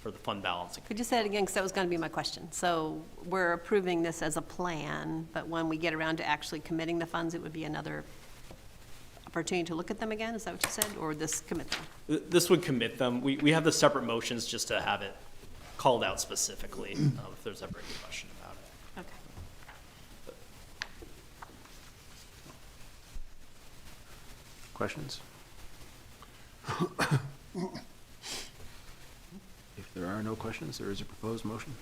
for the fund balancing. Could you say it again, because that was going to be my question. So we're approving this as a plan, but when we get around to actually committing the funds, it would be another opportunity to look at them again? Is that what you said, or this commit them? This would commit them. We have the separate motions just to have it called out specifically if there's ever any question about it. Okay. Questions? If there are no questions, there is a proposed motion.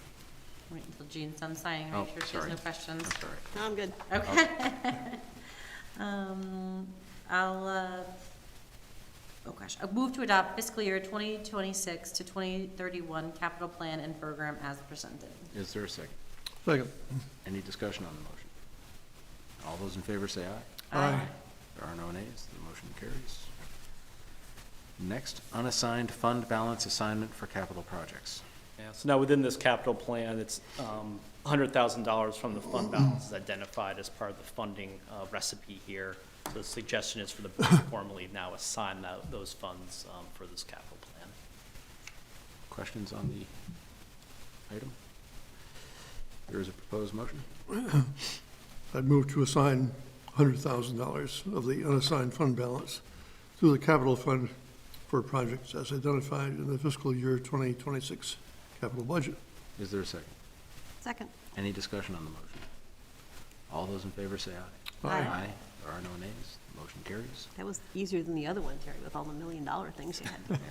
Wait until Jean's done signing, Oh, make sure she has sorry. no questions. I'm sorry. No, I'm good. I'll move to adopt fiscal year 2026 to 2031 capital plan and program as presented. Is there a second? Second. Any discussion on the motion? All those in favor say aye. Aye. There are no nays. The motion carries. Next, unassigned fund balance assignment for capital projects. Yeah, so now within this capital plan, it's $100,000 from the fund balance is identified as part of the funding recipe here. So the suggestion is for the board to formally now assign those funds for this capital plan. Questions on the item? There is a proposed motion. I'd move to assign $100,000 of the unassigned fund balance to the capital fund for projects as identified in the fiscal year 2026 capital budget. Is there a second? Second. Any discussion on the motion? All those in favor say aye. Aye. There are no nays. The motion carries. That was easier than the other one, Terry, with all the $1 million things you had.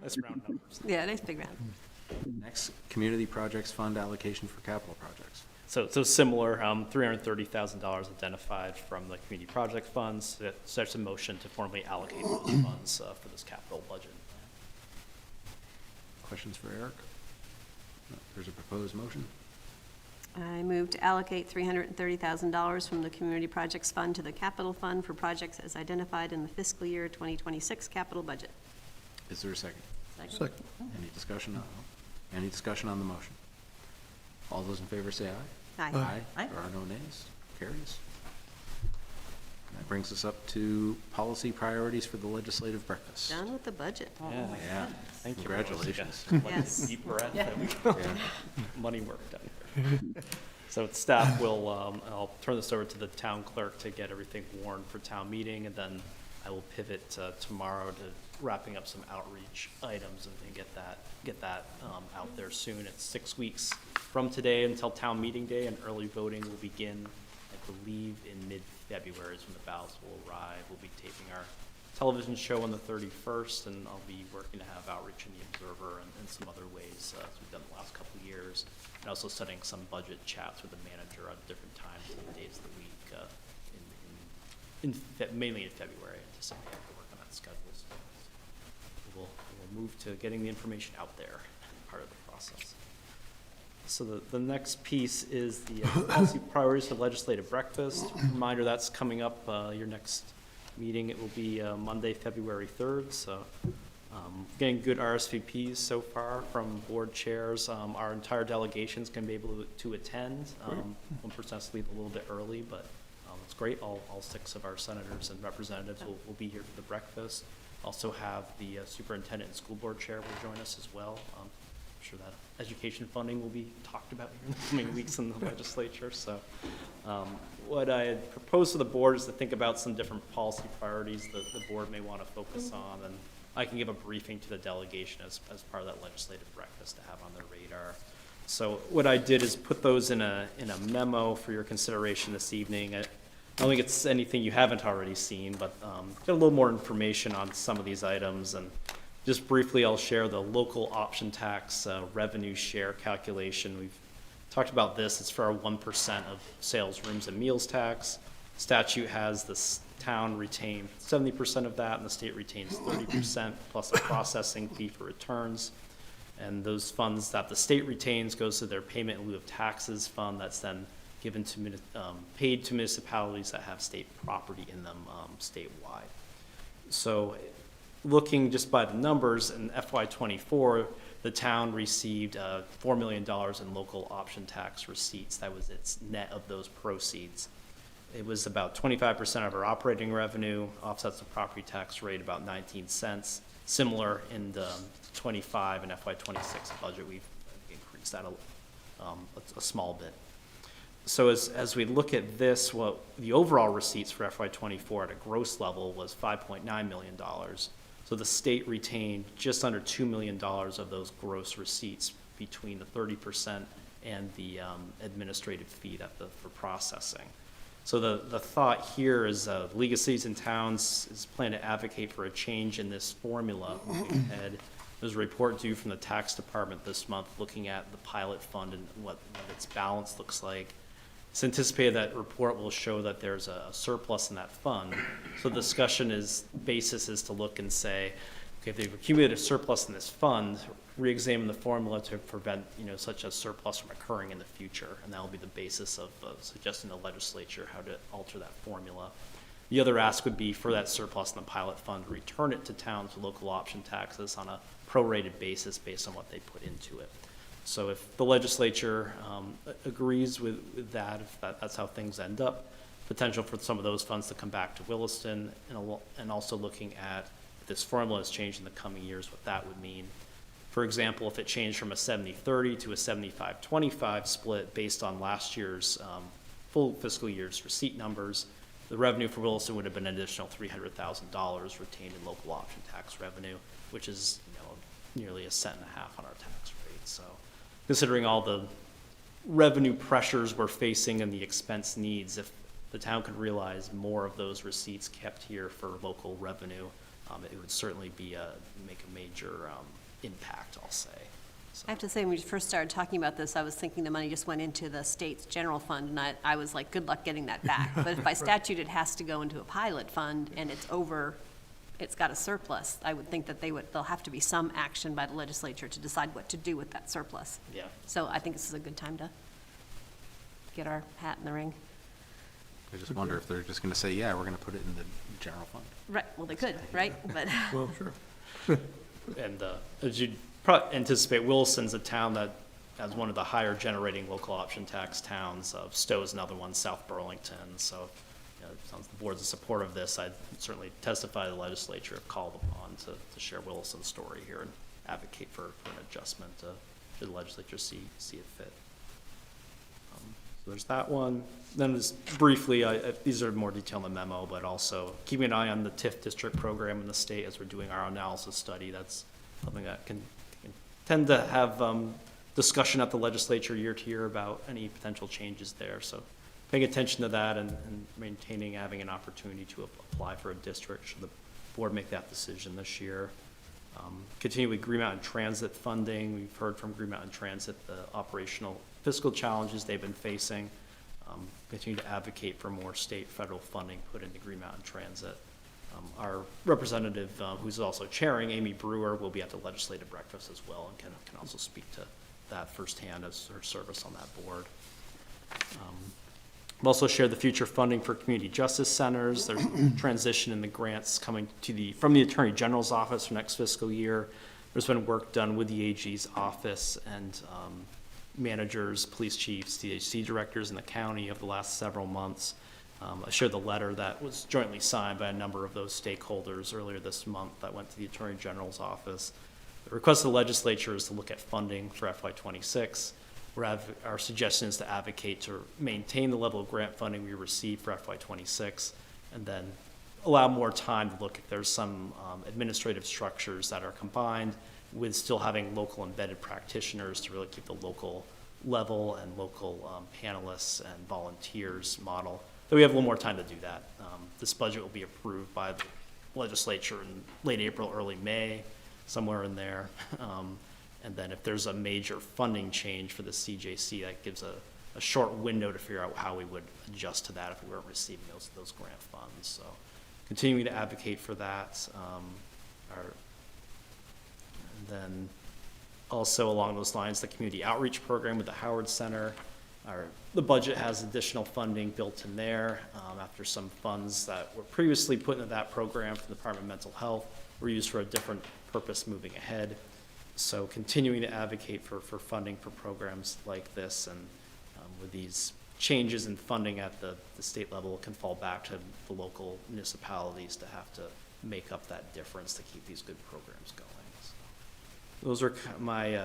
That's round numbers. Yeah, nice big round. Next, community projects fund allocation for capital projects. So similar, $330,000 identified from the community project funds. There's a motion to formally allocate those funds for this capital budget. Questions for Eric? There's a proposed motion. I move to allocate $330,000 from the Community Projects Fund to the Capital Fund for projects as identified in the fiscal year 2026 capital budget. Is there a second? Second. Any discussion on the motion? All those in favor say aye. Aye. There are no nays. Carries. That brings us up to policy priorities for the legislative breakfast. Done with the budget. Yeah, Thank you. congratulations. Yes. Deep breath. Yeah. There we go. Money work done here. So staff will, I'll turn this over to the town clerk to get everything warned for town meeting, and then I will pivot tomorrow to wrapping up some outreach items and get that out there soon. It's 6 weeks from today until town meeting day, and early voting will begin, I believe, in mid-February is when the ballots will arrive. We'll be taping our television show on the 31st, and I'll be working to have outreach in the Observer and some other ways as we've done the last couple of years, and also setting some budget chats with the manager on different times and days of the week, mainly in February. I anticipate to work on that schedule. So we'll move to getting the information out there, part of the process. So the next piece is the policy priorities for legislative breakfast. Reminder, that's coming up, your next meeting. It will be Monday, February 3rd. So getting good RSVPs so far from board chairs. Our entire delegations can be able to attend. 1% leave a little bit early, but it's great. All 6 of our senators and representatives will be here for the breakfast. Also have the superintendent and school board chair will join us as well. I'm sure that education funding will be talked about here in the coming weeks in the legislature. So what I had proposed to the board is to think about some different policy priorities that the board may want to focus on, and I can give a briefing to the delegation as part of that legislative breakfast to have on their radar. So what I did is put those in a memo for your consideration this evening. I don't think it's anything you haven't already seen, but get a little more information on some of these items. And just briefly, I'll share the local option tax revenue share calculation. We've talked about this. It's for our 1% of sales, rooms, and meals tax. Statute has the town retain 70% of that, and the state retains 30%, plus a processing fee for returns. And those funds that the state retains goes to their payment in lieu of taxes fund that's then given to, paid to municipalities that have state property in them statewide. So looking just by the numbers, in FY24, the town received $4 million in local option tax receipts. That was its net of those proceeds. It was about 25% of our operating revenue, offsets the property tax rate about 19 cents. Similar in the 25 and FY26 budget, we've increased that a small bit. So as we look at this, what the overall receipts for FY24 at a gross level was $5.9 million. So the state retained just under $2 million of those gross receipts between the 30% and the administrative fee for processing. So the thought here is the League of Cities and Towns is planning to advocate for a change in this formula moving ahead. There's a report due from the tax department this month looking at the pilot fund and what its balance looks like. It's anticipated that report will show that there's a surplus in that fund. So the discussion basis is to look and say, okay, if they've accumulated a surplus in this fund, re-examine the formula to prevent, such a surplus from occurring in the future. And that will be the basis of suggesting to the legislature how to alter that formula. The other ask would be for that surplus in the pilot fund to return it to towns with local option taxes on a prorated basis based on what they put into it. So if the legislature agrees with that, if that's how things end up, potential for some of those funds to come back to Williston, and also looking at if this formula has changed in the coming years, what that would mean. For example, if it changed from a 70-30 to a 75-25 split based on last year's full fiscal year's receipt numbers, the revenue for Williston would have been an additional $300,000 retained in local option tax revenue, which is nearly 1.5 cents on our tax rate. So considering all the revenue pressures we're facing and the expense needs, if the town could realize more of those receipts kept here for local revenue, it would certainly be make a major impact, I'll say. I have to say, when we first started talking about this, I was thinking the money just went into the state's general fund, and I was like, good luck getting that back. But if by statute it has to go into a pilot fund and it's got a surplus, I would think that there'll have to be some action by the legislature to decide what to do with that surplus. Yeah. So I think this is a good time to get our hat in the ring. I just wonder if they're just gonna say, yeah, we're gonna put it in the general fund. Right, well, they could, right? But Well, sure. And as you'd probably anticipate, Williston's a town that has one of the higher generating local option tax towns. Stowe's another one, South Burlington. So, you know, it sounds the board's in support of this. I'd certainly testify to the legislature if called upon to share Williston's story here and advocate for an adjustment should the legislature see it fit. So there's that one. Then just briefly, these are more detailed in the memo, but also keeping an eye on the TIF district program in the state as we're doing our analysis study. That's something that can tend to have discussion at the legislature year to year about any potential changes there. So paying attention to that and having an opportunity to apply for a district should the board make that decision this year. Continue with Green Mountain Transit funding. We've heard from Green Mountain Transit the operational fiscal challenges they've been facing. Continue to advocate for more state, federal funding put into Green Mountain Transit. Our representative, who's also chairing, Amy Brewer, will be at the legislative breakfast as well and can also speak to that firsthand as her service on that board. I've also shared the future funding for community justice centers. There's a transition in the grants coming from the Attorney General's office for next fiscal year. There's been work done with the AG's office and managers, police chiefs, DHC directors in the county over the last several months. I shared the letter that was jointly signed by a number of those stakeholders earlier this month that went to the Attorney General's office. The request of the legislature is to look at funding for FY26. Our suggestion is to advocate to maintain the level of grant funding we received for FY26 and then allow more time to look if there's some administrative structures that are combined with still having local embedded practitioners to really keep the local level and local panelists and volunteers model. So we have a little more time to do that. This budget will be approved by the legislature in late April, early May, somewhere in there. And then if there's a major funding change for the CJC, that gives a short window to figure out how we would adjust to that if we weren't receiving those grant funds. So continuing to advocate for that. And then also along those lines, the community outreach program with the Howard Center. The budget has additional funding built in there after some funds that were previously put into that program from the Department of Mental Health were used for a different purpose moving ahead. So continuing to advocate for funding for programs like this, and with these changes in funding at the state level, it can fall back to the local municipalities to have to make up that difference to keep these good programs going. So those are my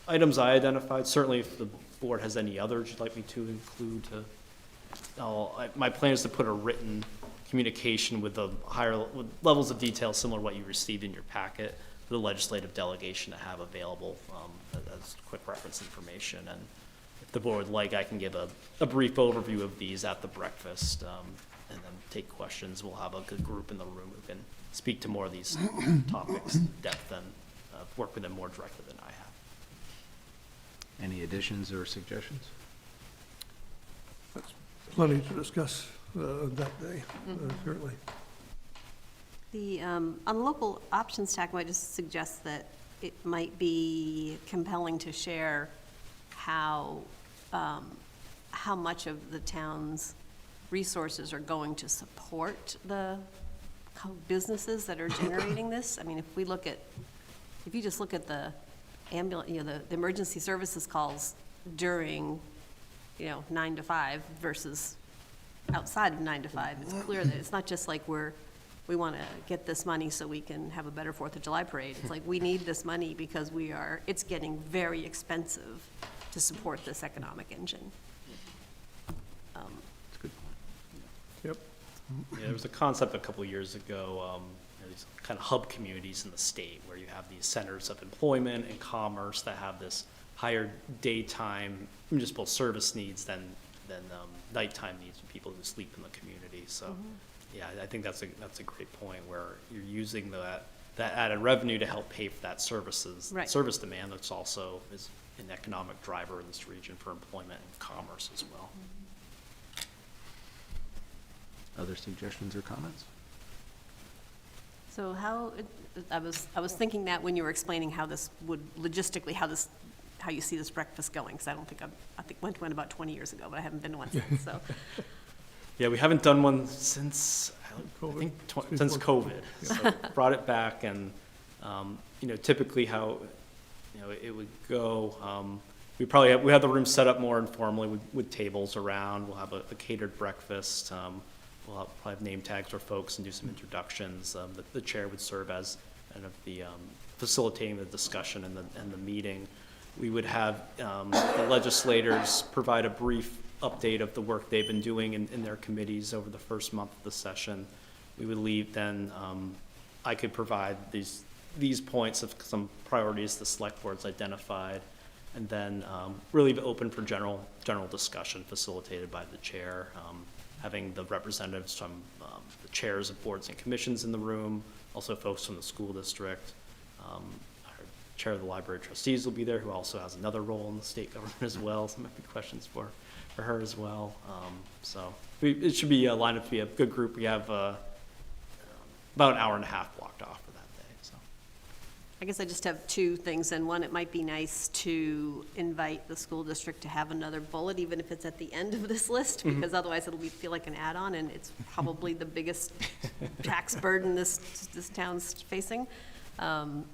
items I identified. Certainly if the board has any others you'd like me to include, my plan is to put a written communication with with levels of detail similar to what you received in your packet for the legislative delegation to have available as quick reference information. And if the board would like, I can give a brief overview of these at the breakfast and then take questions. We'll have a good group in the room who can speak to more of these topics in depth and work with them more directly than I have. Any additions or suggestions? That's plenty to discuss that day, certainly. On the local options tax, I might just suggest that it might be compelling to share how much of the town's resources are going to support the businesses that are generating this. I mean, if you just look at the the emergency services calls during, 9 to 5 versus outside of 9 to 5, it's clear that it's not just like we want to get this money so we can have a better 4th of July parade. It's like we need this money because it's getting very expensive to support this economic engine. That's a good point. Yep. Yeah, there was a concept a couple of years ago, these kind of hub communities in the state where you have these centers of employment and commerce that have this higher daytime municipal service needs than nighttime needs for people who sleep in the community. So, yeah, I think that's a great point where you're using that added revenue to help pay for that services, Right. service demand that's also is an economic driver in this region for employment and commerce as well. Other suggestions or comments? So I was thinking that when you were explaining how this would, logistically, how you see this breakfast going, because I think went to one about 20 years ago, but I haven't been to one since, so. Yeah, we haven't done one since, I COVID. think, since COVID. So brought it back and, typically how, it would go, we have the room set up more informally with tables around. We'll have a catered breakfast. We'll probably have name tags for folks and do some introductions. The chair would serve as kind of the facilitating the discussion and the meeting. We would have the legislators provide a brief update of the work they've been doing in their committees over the first month of the session. We would leave then, I could provide these points of some priorities the select board's identified, and then really open for general discussion facilitated by the chair, having the representatives from the chairs of boards and commissions in the room, also folks from the school district. Our chair of the library trustees will be there, who also has another role in the state government as well, so there might be questions for her as well. So it should be lined up to be a good group. We have about an hour and a half blocked off for that day, so. I guess I just have two things, and one, it might be nice to invite the school district to have another bullet, even if it's at the end of this list, because otherwise it'll feel like an add-on, and it's probably the biggest tax burden this town's facing. While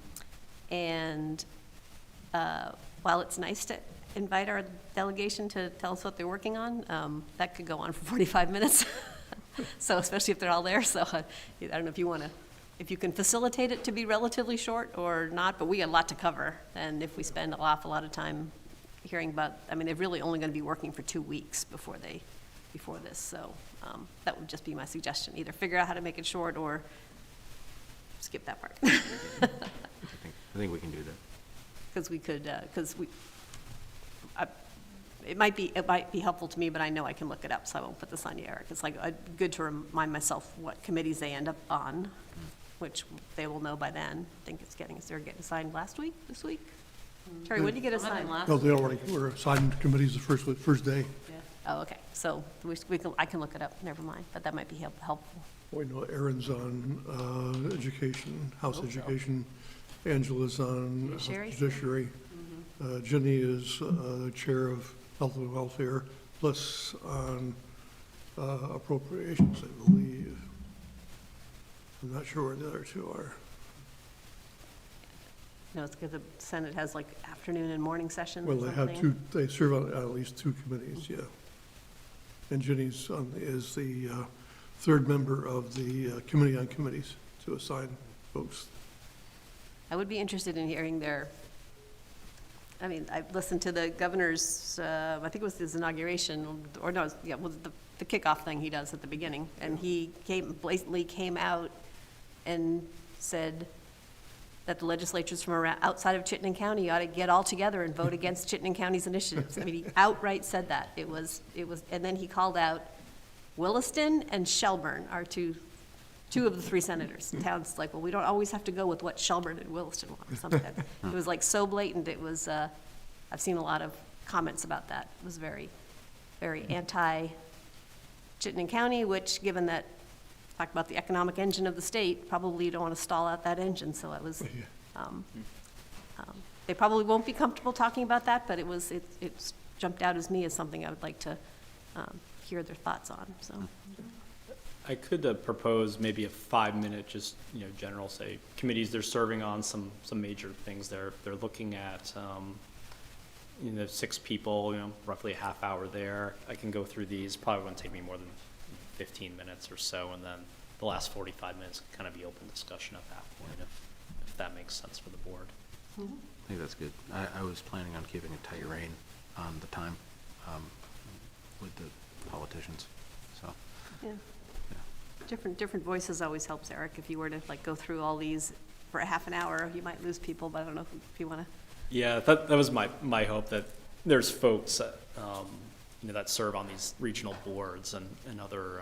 it's nice to invite our delegation to tell us what they're working on, that could go on for 45 minutes. So especially if they're all there, so I don't know if you can facilitate it to be relatively short or not, but we got a lot to cover. And if we spend an awful lot of time hearing about, they're really only gonna be working for 2 weeks before this, so that would just be my suggestion. Either figure out how to make it short or skip that part. I think we can do that. Because we could, it might be helpful to me, but I know I can look it up, so I won't put this on you, Eric. It's like, good to remind myself what committees they end up on, which they will know by then. I think they're getting assigned this week? Terry, when did you get assigned? No, they already were assigned committees the first day. Oh, okay, so I can look it up, never mind, but that might be helpful. We know Erin's on education, house education. Angela's on Judiciary? judiciary. Jenny is chair of health and welfare, plus on appropriations, I believe. I'm not sure where the other two are. No, it's because the Senate has like afternoon and morning sessions Well, or they have something. they serve on at least 2 committees, yeah. And Jenny's is the third member of the Committee on Committees to assign folks. I would be interested in hearing I listened to the governor's, I think it was his inauguration, or no, the kickoff thing he does at the beginning. And he blatantly came out and said that the legislatures from outside of Chittenden County ought to get all together and vote against Chittenden County's initiatives. He outright said that. And then he called out Williston and Shelburne are two of the 3 senators. The town's like, well, we don't always have to go with what Shelburne and Williston want, or something like that. It was like so blatant, it was, I've seen a lot of comments about that. It was very, very anti-Chittenden County, which, given that, talk about the economic engine of the state, probably you don't want to stall out that engine, so it was, they probably won't be comfortable talking about that, but it jumped out as me as something I would like to hear their thoughts on, so. I could propose maybe a 5-minute, just, general, say, committees they're serving on, some major things they're looking at. 6 people, roughly a half hour there. I can go through these, probably won't take me more than 15 minutes or so, and then the last 45 minutes can kind of be open discussion at that point, if that makes sense for the board. I think that's good. I was planning on keeping a tight rein on the time with the politicians, so. Yeah. Different voices always helps, Eric. If you were to go through all these for a half an hour, you might lose people, but I don't know if you want to. Yeah, that was my hope, that there's folks that, that serve on these regional boards and other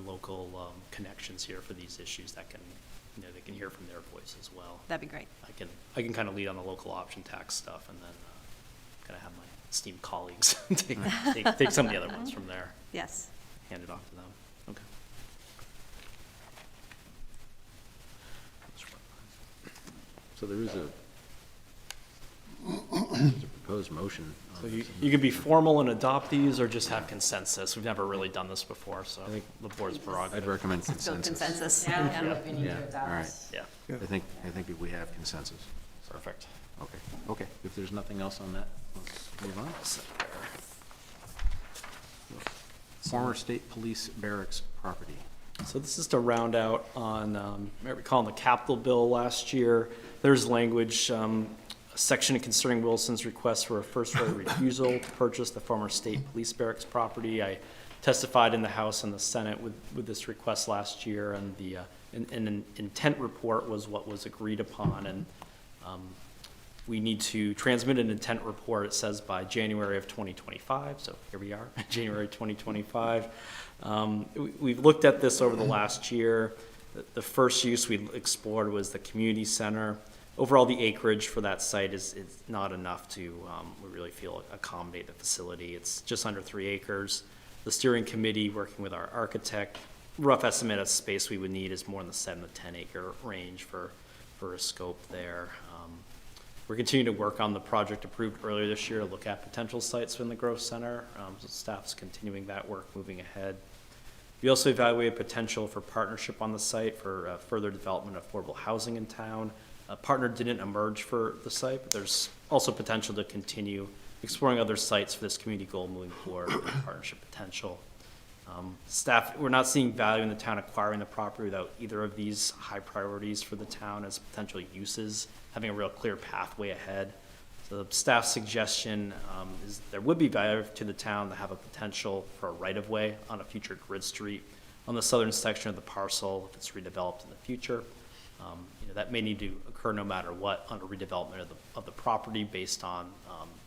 local connections here for these issues that can they can hear from their voice as well. That'd be great. I can kind of lead on the local option tax stuff, and then kind of have my esteemed colleagues take some of the other ones from there, Yes. hand it off to them. Okay. So there is a proposed motion So on you, this. you can be formal and adopt these, or just have consensus. We've never really done this before, so I think the board's I'd prerogative. recommend Let's go consensus. consensus. Yeah, Yeah. if we need to Yeah, adopt. all right. Yeah, I think we have consensus. perfect. Okay. If there's nothing else on that, let's move on. Former state police barracks property. So this is to round out on, I recall in the capital bill last year, there's language, a section concerning Wilson's request for a first right of refusal to purchase the former state police barracks property. I testified in the House and the Senate with this request last year, and the, an intent report was what was agreed upon, and we need to transmit an intent report, it says, by January of 2025, so here we are, January 2025. We've looked at this over the last year. The first use we explored was the community center. Overall, the acreage for that site is not enough to, we really feel, accommodate the facility. It's just under 3 acres. The steering committee, working with our architect, rough estimate of space we would need is more in the 7 to 10 acre range for a scope there. We're continuing to work on the project approved earlier this year to look at potential sites within the Growth Center. So staff's continuing that work, moving ahead. We also evaluated potential for partnership on the site for further development of affordable housing in town. A partner didn't emerge for the site, but there's also potential to continue exploring other sites for this community goal moving forward with partnership potential. Staff, we're not seeing value in the town acquiring the property without either of these high priorities for the town as potential uses, having a real clear pathway ahead. So the staff suggestion is there would be value to the town to have a potential for a right-of-way on a future grid street on the southern section of the parcel if it's redeveloped in the future. That may need to occur no matter what on a redevelopment of the property based on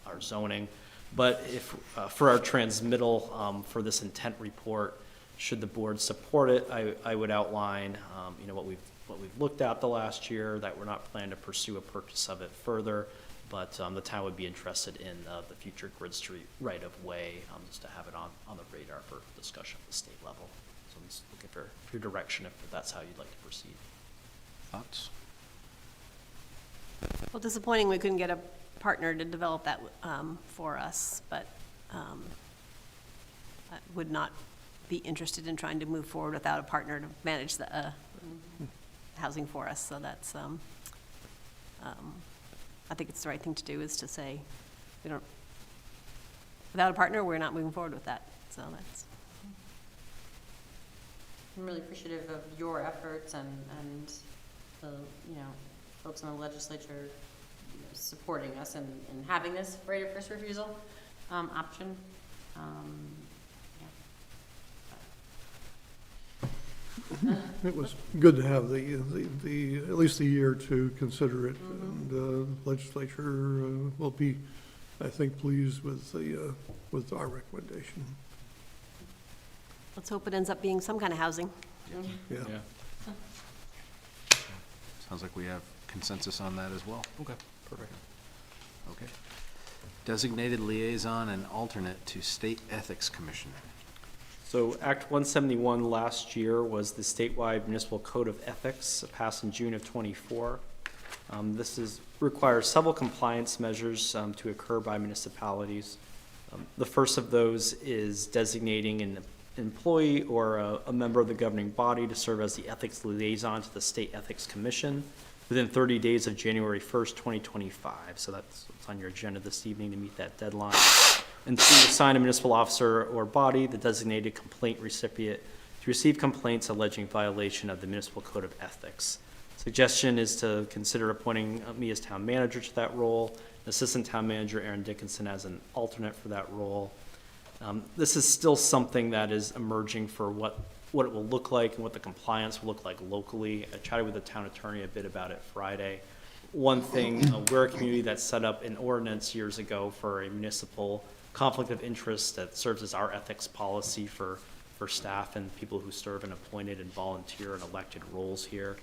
our zoning. But if, for our transmittal for this intent report, should the board support it, I would outline, what we've looked at the last year, that we're not planning to pursue a purchase of it further, but the town would be interested in the future Grid Street right-of-way, just to have it on the radar for discussion at the state level. So I'm just looking for your direction if that's how you'd like to proceed. Thoughts? Well, disappointing we couldn't get a partner to develop that for us, but I would not be interested in trying to move forward without a partner to manage the housing for us. So that's, I think it's the right thing to do, is to say, without a partner, we're not moving forward with that. So that's. I'm really appreciative of your efforts and the, folks in the legislature supporting us and having this right of first refusal option. It was good to have the at least a year to consider it. Mm-hmm. And legislature will be, I think, pleased with our recommendation. Let's hope it ends up being some kind of housing. Yeah. Sounds like we have consensus on that as well. Okay, perfect. Okay. Designated liaison and alternate to State Ethics Commission. So Act 171 last year was the statewide municipal code of ethics passed in June of '24. This requires several compliance measures to occur by municipalities. The first of those is designating an employee or a member of the governing body to serve as the ethics liaison to the State Ethics Commission within 30 days of January 1st, 2025. So that's what's on your agenda this evening to meet that deadline. And to assign a municipal officer or body, the designated complaint recipient, to receive complaints alleging violation of the municipal code of ethics. Suggestion is to consider appointing me as town manager to that role, assistant town manager Aaron Dickinson as an alternate for that role. This is still something that is emerging for what it will look like and what the compliance will look like locally. I chatted with the town attorney a bit about it Friday. One thing, we're a community that set up an ordinance years ago for a municipal conflict of interest that serves as our ethics policy for staff and people who serve in appointed and volunteer and elected roles here.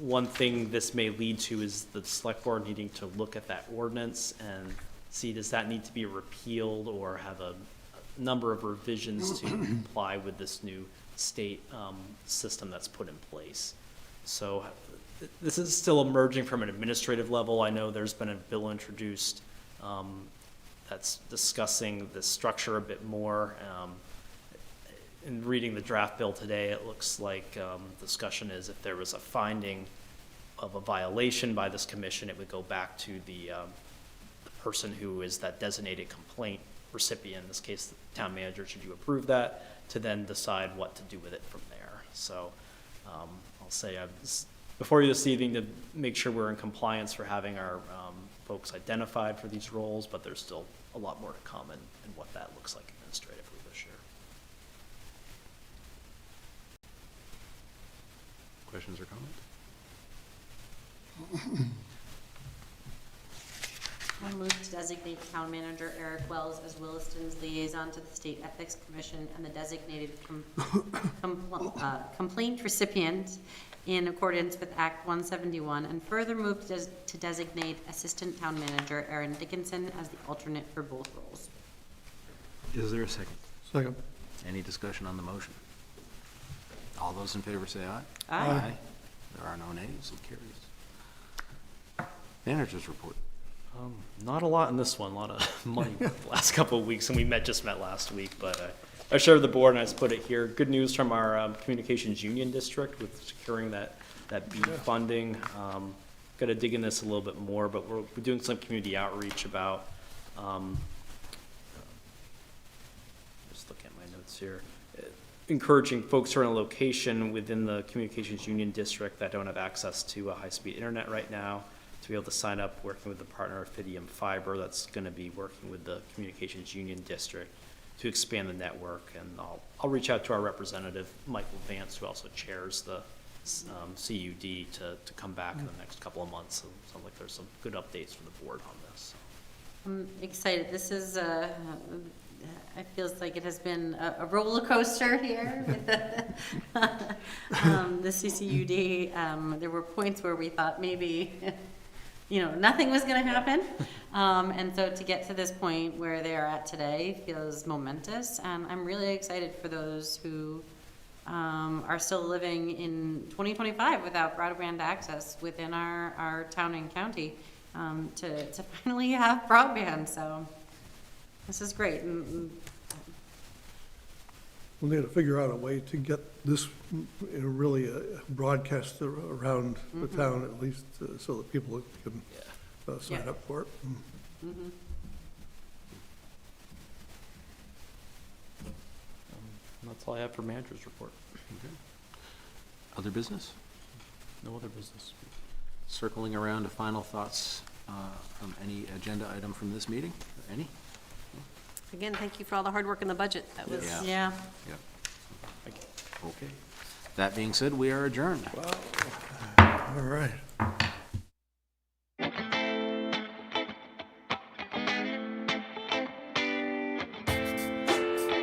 One thing this may lead to is the select board needing to look at that ordinance and see, does that need to be repealed or have a number of revisions to comply with this new state system that's put in place. So this is still emerging from an administrative level. I know there's been a bill introduced that's discussing the structure a bit more. In reading the draft bill today, it looks like discussion is if there was a finding of a violation by this commission, it would go back to the person who is that designated complaint recipient. In this case, the town manager, should you approve that, to then decide what to do with it from there. So I'll say before you this evening to make sure we're in compliance for having our folks identified for these roles, but there's still a lot more to come and what that looks like administratively this year. Questions or comments? I move to designate Town Manager Eric Wells as Williston's liaison to the State Ethics Commission and the designated complaint recipient in accordance with Act 171, and further move to designate Assistant Town Manager Aaron Dickinson as the alternate for both roles. Is there a second? Second. Any discussion on the motion? All those in favor say aye. Aye. There are no nays, it carries. Managers report. Not a lot in this one, a lot of money the last couple of weeks, and we just met last week, but I shared the board and I just put it here. Good news from our communications union district with securing that BEAD funding. Got to dig in this a little bit more, but we're doing some community outreach about, just looking at my notes here, encouraging folks who are in a location within the communications union district that don't have access to a high-speed internet right now to be able to sign up, working with the partner Fidium Fiber that's going to be working with the communications union district to expand the network. And I'll reach out to our representative, Michael Vance, who also chairs the CUD, to come back in the next couple of months. So it sounds like there's some good updates from the board on this. I'm excited. This is, it feels like it has been a roller coaster here with the CCUD. There were points where we thought maybe, nothing was going to happen. And so to get to this point where they are at today feels momentous. And I'm really excited for those who are still living in 2025 without broadband access within our town and county to finally have broadband. So this is great. We'll need to figure out a way to get this really broadcast around the town, at least, so that people can sign up for it. Mm-hmm. That's all I have for manager's report. Okay. Other business? No other business. Circling around to final thoughts from any agenda item from this meeting? Any? Again, thank you for all the hard work in the budget. That was, Yeah. Okay. That being said, we are adjourned. All right.